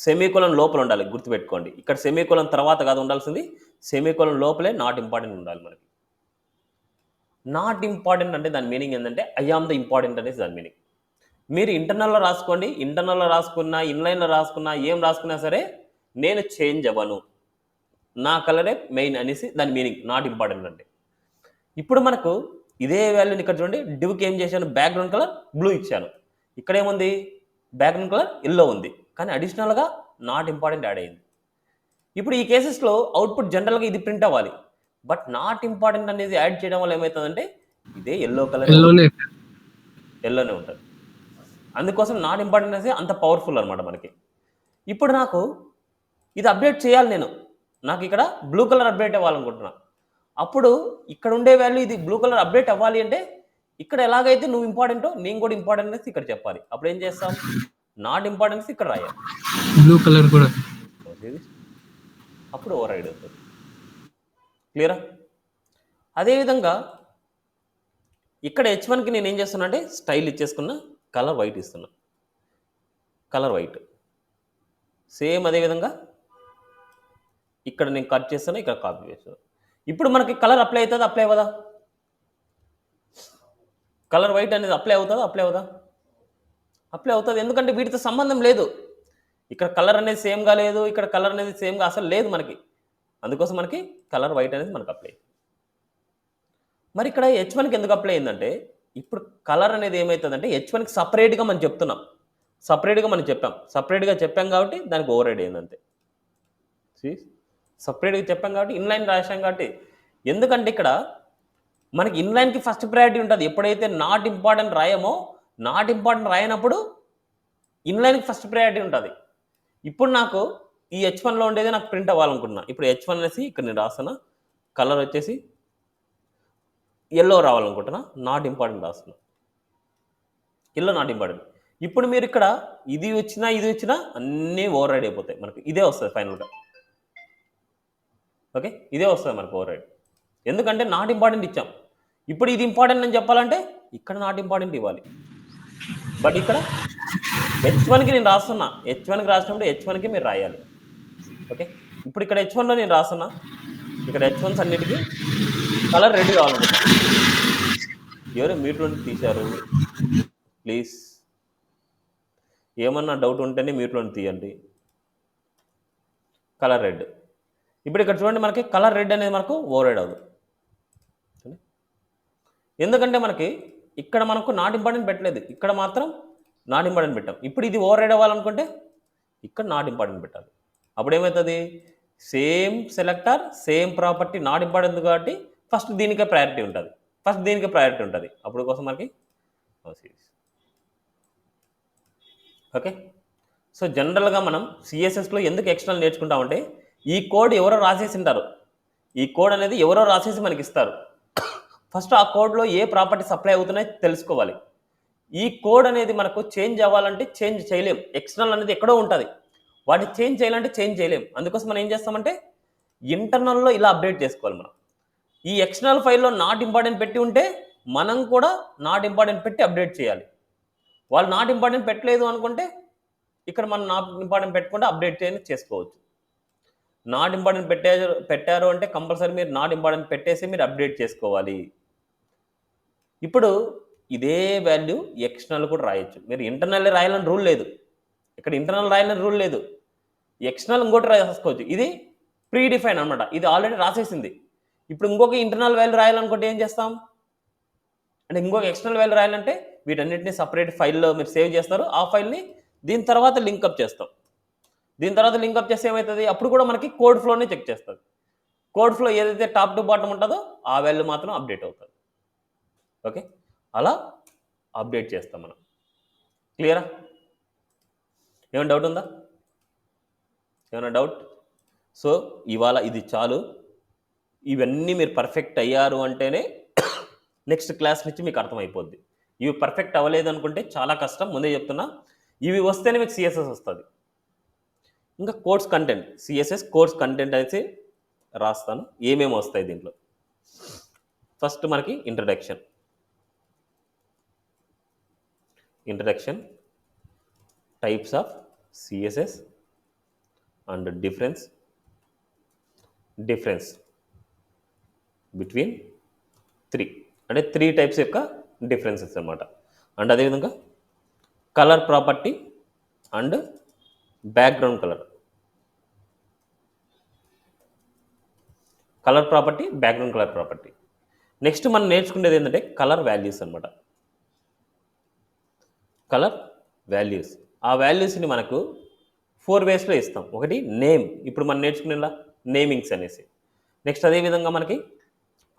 సెమీకోలన్ లోపల ఉండాలి, గుర్తుపెట్టుకోండి. ఇక్కడ సెమీకోలన్ తర్వాత కాదు ఉండాల్సింది, సెమీకోలన్ లోపలే నాట్ ఇంపార్టెంట్ ఉండాలి మనకి. నాట్ ఇంపార్టెంట్ అంటే దాని మీనింగ్ ఏంటంటే ఐ ఆమ్ ద ఇంపార్టెంట్ అనేది దాని మీనింగ్. మీరు ఇంటర్నల్లో రాసుకోండి, ఇంటర్నల్లో రాసుకున్నా ఇన్లైన్లో రాసుకున్నా ఏం రాసుకున్నా సరే నేను చేంజ్ అవ్వను, నా కలరే మెయిన్ అనేసి దాని మీనింగ్ నాట్ ఇంపార్టెంట్ అంటే. ఇప్పుడు మనకు ఇదే వాల్యూని ఇక్కడ చూడండి, డివ్కి ఏం చేశాను, బ్యాక్గ్రౌండ్ కలర్ బ్లూ ఇచ్చాను, ఇక్కడ ఏముంది బ్యాక్గ్రౌండ్ కలర్ ఎల్లో ఉంది, కానీ అడిషనల్గా నాట్ ఇంపార్టెంట్ యాడ్ అయింది. ఇప్పుడు ఈ కేసెస్లో అవుట్పుట్ జనరల్గా ఇది ప్రింట్ అవ్వాలి, బట్ నాట్ ఇంపార్టెంట్ అనేది యాడ్ చేయడం వల్ల ఏమవుతుందంటే ఇదే ఎల్లో కలర్ ఎల్లోనే ఉంటుంది. అందుకోసం నాట్ ఇంపార్టెంట్ అనేది అంత పవర్ఫుల్ అనమాట మనకి. ఇప్పుడు నాకు ఇది అప్డేట్ చేయాలి, నాకు ఇక్కడ బ్లూ కలర్ అప్డేట్ అవ్వాలనుకుంటున్నా. అప్పుడు ఇక్కడ ఉండే వాల్యూ ఇది బ్లూ కలర్ అప్డేట్ అవ్వాలి అంటే ఇక్కడ ఎలాగైతే నువ్వు ఇంపార్టెంటో నేను కూడా ఇంపార్టెంట్ అనేది ఇక్కడ చెప్పాలి. అప్పుడు ఏం చేస్తాం, నాట్ ఇంపార్టెన్స్ ఇక్కడ రాయాలి,
బ్లూ కలర్ కూడా.
అప్పుడు ఓవర్ రైడ్ అవుతుంది. క్లియరా? అదేవిధంగా ఇక్కడ H1కి నేను ఏం చేస్తున్నా అంటే స్టైల్ ఇచ్చేసుకున్న, కలర్ వైట్ ఇస్తున్నా, కలర్ వైట్. సేమ్ అదేవిధంగా ఇక్కడ నేను కట్ చేస్తాను, ఇక్కడ కాపీ చేస్తాను. ఇప్పుడు మనకి కలర్ అప్లై అవుతుందా, అప్లై అవ్వదా? కలర్ వైట్ అనేది అప్లై అవుతుందా, అప్లై అవుదా? అప్లై అవుతుంది. ఎందుకంటే వీటితో సంబంధం లేదు. ఇక్కడ కలర్ అనేది సేమ్గా లేదు, ఇక్కడ కలర్ అనేది సేమ్గా అసలు లేదు మనకి. అందుకోసం మనకి కలర్ వైట్ అనేది మనకు అప్లై. మరి ఇక్కడ H1కి ఎందుకు అప్లై అయిందంటే, ఇప్పుడు కలర్ అనేది ఏమవుతుందంటే H1కి సపరేట్గా మనం చెప్తున్నాం, సపరేట్గా మనం చెప్పాం, సపరేట్గా చెప్పాం కాబట్టి దానికి ఓవర్ రైడ్ అయింది అంతే. సపరేట్గా చెప్పాం కాబట్టి ఇన్లైన్ రాసాం కాబట్టి. ఎందుకంటే ఇక్కడ మనకి ఇన్లైన్కి ఫస్ట్ ప్రయారిటీ ఉంటుంది. ఎప్పుడైతే నాట్ ఇంపార్టెంట్ రాయమో, నాట్ ఇంపార్టెంట్ రాయనప్పుడు ఇన్లైన్కి ఫస్ట్ ప్రయారిటీ ఉంటుంది. ఇప్పుడు నాకు ఈ H1లో ఉండేది నాకు ప్రింట్ అవ్వాలనుకుంటున్నా. ఇప్పుడు H1 అనేసి ఇక్కడ నేను రాస్తున్నా, కలర్ వచ్చేసి ఎల్లో రావాలనుకుంటున్నా, నాట్ ఇంపార్టెంట్ రాస్తున్నా, ఎల్లో నాట్ ఇంపార్టెంట్. ఇప్పుడు మీరు ఇక్కడ ఇది వచ్చినా ఇది వచ్చినా అన్నీ ఓవర్ రైడ్ అయిపోతాయి. మనకి ఇదే వస్తుంది ఫైనల్గా. ఓకే, ఇదే వస్తుంది మనకు ఓవర్ రైడ్. ఎందుకంటే నాట్ ఇంపార్టెంట్ ఇచ్చాం. ఇప్పుడు ఇది ఇంపార్టెంట్ అని చెప్పాలంటే ఇక్కడ నాట్ ఇంపార్టెంట్ ఇవ్వాలి. బట్ ఇక్కడ H1కి నేను రాస్తున్నా, H1కి రాసినప్పుడు H1కి మీరు రాయాలి. ఓకే, ఇప్పుడు ఇక్కడ H1లో నేను రాస్తున్నా, ఇక్కడ H1s అన్నిటికీ కలర్ రెడ్ కావాలనుకుంటున్నా. ఎవరు మీట్లో తీశారు ప్లీజ్? ఏమన్నా డౌట్ ఉంటేనే మీట్లో తీయండి. Colour red. ఇప్పుడు ఇక్కడ చూడండి, మనకి కలర్ రెడ్ అనేది మనకు ఓవర్ రైడ్ అవ్వదు. ఎందుకంటే మనకి ఇక్కడ మనకు నాట్ ఇంపార్టెంట్ పెట్టలేదు, ఇక్కడ మాత్రం నాట్ ఇంపార్టెంట్ పెట్టాం. ఇప్పుడు ఇది ఓవర్ రైడ్ అవ్వాలనుకుంటే ఇక్కడ నాట్ ఇంపార్టెంట్ పెట్టాలి. అప్పుడు ఏమవుతుంది, same selector same property not important కాబట్టి ఫస్ట్ దీనికే ప్రయారిటీ ఉంటుంది, ఫస్ట్ దీనికే ప్రయారిటీ ఉంటుంది. అప్పుడు కోసం మనకి ఓకే. సో జనరల్గా మనం సిఎస్ఎస్లో ఎందుకు ఎక్స్టర్నల్ నేర్చుకుంటామంటే, ఈ కోడ్ ఎవరో రాసేసి ఉంటారు, ఈ కోడ్ అనేది ఎవరో రాసేసి మనకి ఇస్తారు. ఫస్ట్ ఆ కోడ్లో ఏ ప్రాపర్టీస్ అప్లై అవుతున్నాయో తెలుసుకోవాలి. ఈ కోడ్ అనేది మనకు చేంజ్ అవ్వాలంటే చేంజ్ చేయలేం, ఎక్స్టర్నల్ అనేది ఎక్కడో ఉంటుంది, వాటిని చేంజ్ చేయాలంటే చేంజ్ చేయలేం. అందుకోసం మనం ఏం చేస్తామంటే ఇంటర్నల్లో ఇలా అప్డేట్ చేసుకోవాలి. మనం ఈ ఎక్స్టర్నల్ ఫైల్లో నాట్ ఇంపార్టెంట్ పెట్టి ఉంటే మనం కూడా నాట్ ఇంపార్టెంట్ పెట్టి అప్డేట్ చేయాలి. వాళ్ళు నాట్ ఇంపార్టెంట్ పెట్టలేదు అనుకుంటే ఇక్కడ మనం నాట్ ఇంపార్టెంట్ పెట్టుకుంటే అప్డేట్ చేసుకోవచ్చు. నాట్ ఇంపార్టెంట్ పెట్టారు అంటే కంపల్సరీ మీరు నాట్ ఇంపార్టెంట్ పెట్టేసి మీరు అప్డేట్ చేసుకోవాలి. ఇప్పుడు ఇదే వాల్యూ ఎక్స్టర్నల్ కూడా రాయొచ్చు. మీరు ఇంటర్నల్ రాయాలని రూల్ లేదు, ఇక్కడ ఇంటర్నల్ రాయాలని రూల్ లేదు, ఎక్స్టర్నల్ ఇంకోటి రాసుకోవచ్చు. ఇది ప్రీ డిఫైన్ అనమాట, ఇది ఆల్రెడీ రాసేసింది. ఇప్పుడు ఇంకొక ఇంటర్నల్ వాల్యూ రాయాలనుకుంటే ఏం చేస్తాం అంటే, ఇంకొక ఎక్స్టర్నల్ వాల్యూ రాయాలంటే వీటన్నిటిని సపరేట్ ఫైల్లో మీరు సేవ్ చేస్తారు. ఆ ఫైల్ని దీని తర్వాత లింకప్ చేస్తాం. దీని తర్వాత లింకప్ చేస్తే ఏమవుతుంది, అప్పుడు కూడా మనకి కోడ్ ఫ్లోనే చెక్ చేస్తుంది. కోడ్ ఫ్లో ఏదైతే టాప్ టు బాటమ్ ఉంటుందో ఆ వాల్యూ మాత్రం అప్డేట్ అవుతుంది. ఓకే, అలా అప్డేట్ చేస్తాం మనం. క్లియరా? ఏమైనా డౌట్ ఉందా? ఏమైనా డౌట్? సో ఇవాళ ఇది చాలు. ఇవన్నీ మీరు పర్ఫెక్ట్ అయ్యారు అంటేనే నెక్స్ట్ క్లాస్ నుంచి మీకు అర్థమైపోద్ది. ఇవి పర్ఫెక్ట్ అవ్వలేదు అనుకుంటే చాలా కష్టం, ముందే చెప్తున్నా. ఇవి వస్తేనే మీకు సిఎస్ఎస్ వస్తుంది. ఇంకా course content, CSS course content అయితే రాస్తాను, ఏమేమి వస్తాయి దీంట్లో. ఫస్ట్ మనకి introduction, types of CSS and difference between 3 అంటే 3 టైప్స్ యొక్క డిఫరెన్సెస్ అనమాట. అండ్ అదేవిధంగా colour property and background colour property, background colour property. Next మనం నేర్చుకునేది ఏంటంటే కలర్ వాల్యూస్ అనమాట. కలర్ వాల్యూస్, ఆ వాల్యూస్ని మనకు 4 వేస్లో ఇస్తాం. ఒకటి నేమ్, ఇప్పుడు మనం నేర్చుకునేలా నేమింగ్స్ అనేసి. నెక్స్ట్ అదేవిధంగా మనకి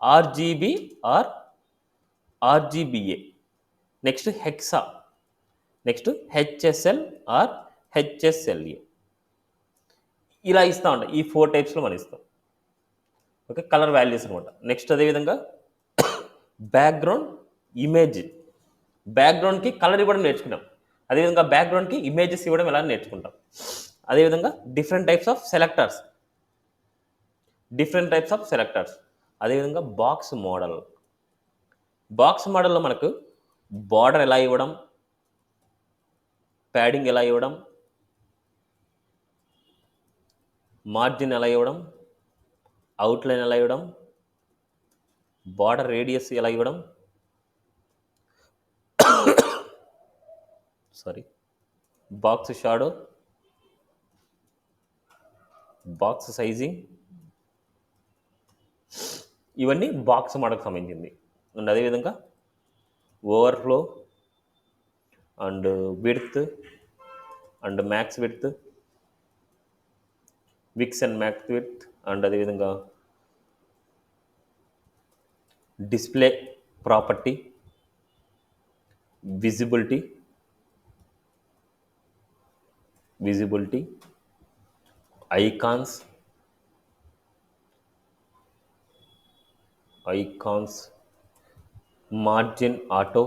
RGB or RGBA, next hexa, next HSL or HSLA, ఇలా ఇస్తూ ఉంటాం. ఈ 4 టైప్స్లో మనం ఇస్తాం. ఓకే, కలర్ వాల్యూస్ అనమాట. నెక్స్ట్ అదేవిధంగా బ్యాక్గ్రౌండ్ ఇమేజ్, బ్యాక్గ్రౌండ్కి కలర్ ఇవ్వడం నేర్చుకున్నాం. అదేవిధంగా బ్యాక్గ్రౌండ్కి ఇమేజెస్ ఇవ్వడం ఎలా నేర్చుకుంటాం. అదేవిధంగా డిఫరెంట్ టైప్స్ ఆఫ్ సెలెక్టర్స్, అదేవిధంగా బాక్స్ మోడల్. బాక్స్ మోడల్లో మనకు బార్డర్ ఎలా ఇవ్వడం, ప్యాడింగ్ ఎలా ఇవ్వడం, మార్జిన్ ఎలా ఇవ్వడం, అవుట్లైన్ ఎలా ఇవ్వడం, బార్డర్ రేడియస్ ఎలా ఇవ్వడం, sorry, box shadow, box sizing, ఇవన్నీ బాక్స్ మోడల్కి సంబంధించింది. అండ్ అదేవిధంగా overflow and width and max width, wicks and max width, and అదేవిధంగా display property, visibility, icons, margin auto,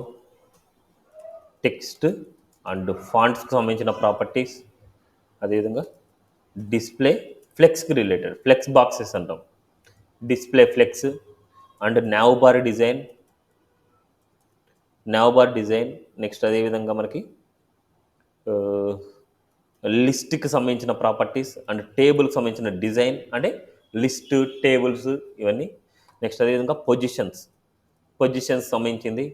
text and ఫాంట్స్కి సంబంధించిన ప్రాపర్టీస్, అదేవిధంగా డిస్ప్లే ఫ్లెక్స్కి రిలేటెడ్ ఫ్లెక్స్ బాక్సెస్ అంటాం, display flex and nav bar design, next అదేవిధంగా మనకి లిస్ట్కి సంబంధించిన properties and టేబుల్కి సంబంధించిన డిజైన్, అంటే లిస్ట్ టేబుల్స్ ఇవన్నీ. నెక్స్ట్ అదేవిధంగా పొజిషన్స్ సంబంధించింది.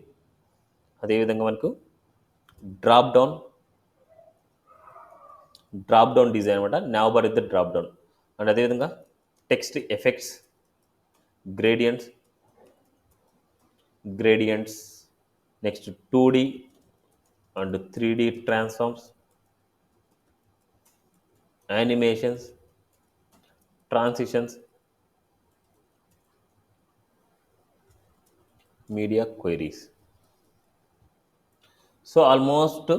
అదేవిధంగా మనకు డ్రాప్ డౌన్ డిజైన్ అనమాట, nav bar with drop down. And అదేవిధంగా text effects, gradients, next 2D అండ్ 3D transforms, animations, transitions, media queries. So almost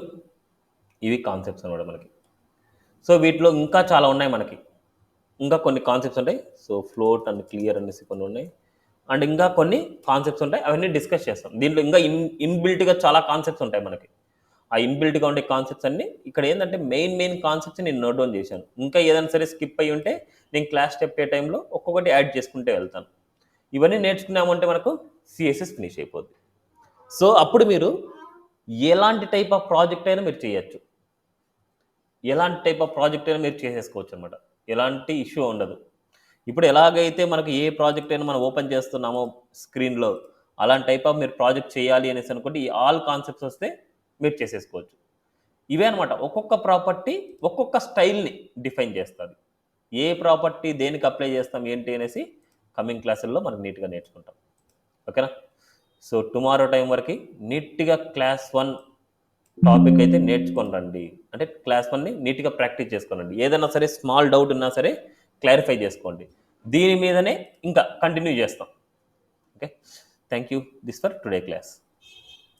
ఇవి కాన్సెప్ట్స్ అనమాట మనకి. సో వీటిలో ఇంకా చాలా ఉన్నాయి మనకి, ఇంకా కొన్ని కాన్సెప్ట్స్ ఉంటాయి. సో ఫ్లోట్ అండ్ క్లియర్ అనేసి కొన్ని ఉన్నాయి, అండ్ ఇంకా కొన్ని కాన్సెప్ట్స్ ఉంటాయి, అవన్నీ డిస్కస్ చేస్తాం. దీంట్లో ఇంకా ఇన్బిల్ట్గా చాలా కాన్సెప్ట్స్ ఉంటాయి మనకి. ఆ ఇన్బిల్ట్గా ఉండే కాన్సెప్ట్స్ అన్ని ఇక్కడ ఏంటంటే మెయిన్ కాన్సెప్ట్స్ నేను నోట్ డౌన్ చేశాను. ఇంకా ఏదైనా సరే స్కిప్ అయ్యి ఉంటే నేను క్లాస్ చెప్పే టైంలో ఒక్కొక్కటి యాడ్ చేసుకుంటే వెళ్తాను. ఇవన్నీ నేర్చుకున్నామంటే మనకు సిఎస్ఎస్ ఫినిష్ అయిపోద్ది. సో అప్పుడు మీరు ఎలాంటి టైప్ ఆఫ్ ప్రాజెక్ట్ అయినా మీరు చేయొచ్చు, మీరు చేసేసుకోవచ్చు అనమాట. ఎలాంటి ఇష్యూ ఉండదు. ఇప్పుడు ఎలాగైతే మనకు ఏ ప్రాజెక్ట్ అయినా మనం ఓపెన్ చేస్తున్నామో స్క్రీన్లో, అలాంటి టైప్ ఆఫ్ మీరు ప్రాజెక్ట్ చేయాలి అనేసి అనుకుంటే ఈ ఆల్ కాన్సెప్ట్స్ వస్తే మీరు చేసేసుకోవచ్చు. ఇవే అనమాట, ఒక్కొక్క ప్రాపర్టీ ఒక్కొక్క స్టైల్ని డిఫైన్ చేస్తుంది. ఏ ప్రాపర్టీ దేనికి అప్లై చేస్తాం ఏంటి అనేసి కమింగ్ క్లాసుల్లో మనం నీట్గా నేర్చుకుంటాం. ఓకేనా? సో టుమారో టైం వరకు నీట్గా క్లాస్ 1 టాపిక్ అయితే నేర్చుకొని రండి. అంటే క్లాస్ 1ని నీట్గా ప్రాక్టీస్ చేసుకోనండి. ఏదైనా సరే స్మాల్ డౌట్ ఉన్నా సరే క్లారిఫై చేసుకోండి. దీని మీదనే ఇంకా కంటిన్యూ చేస్తాం. Okay, thank you. This for today class.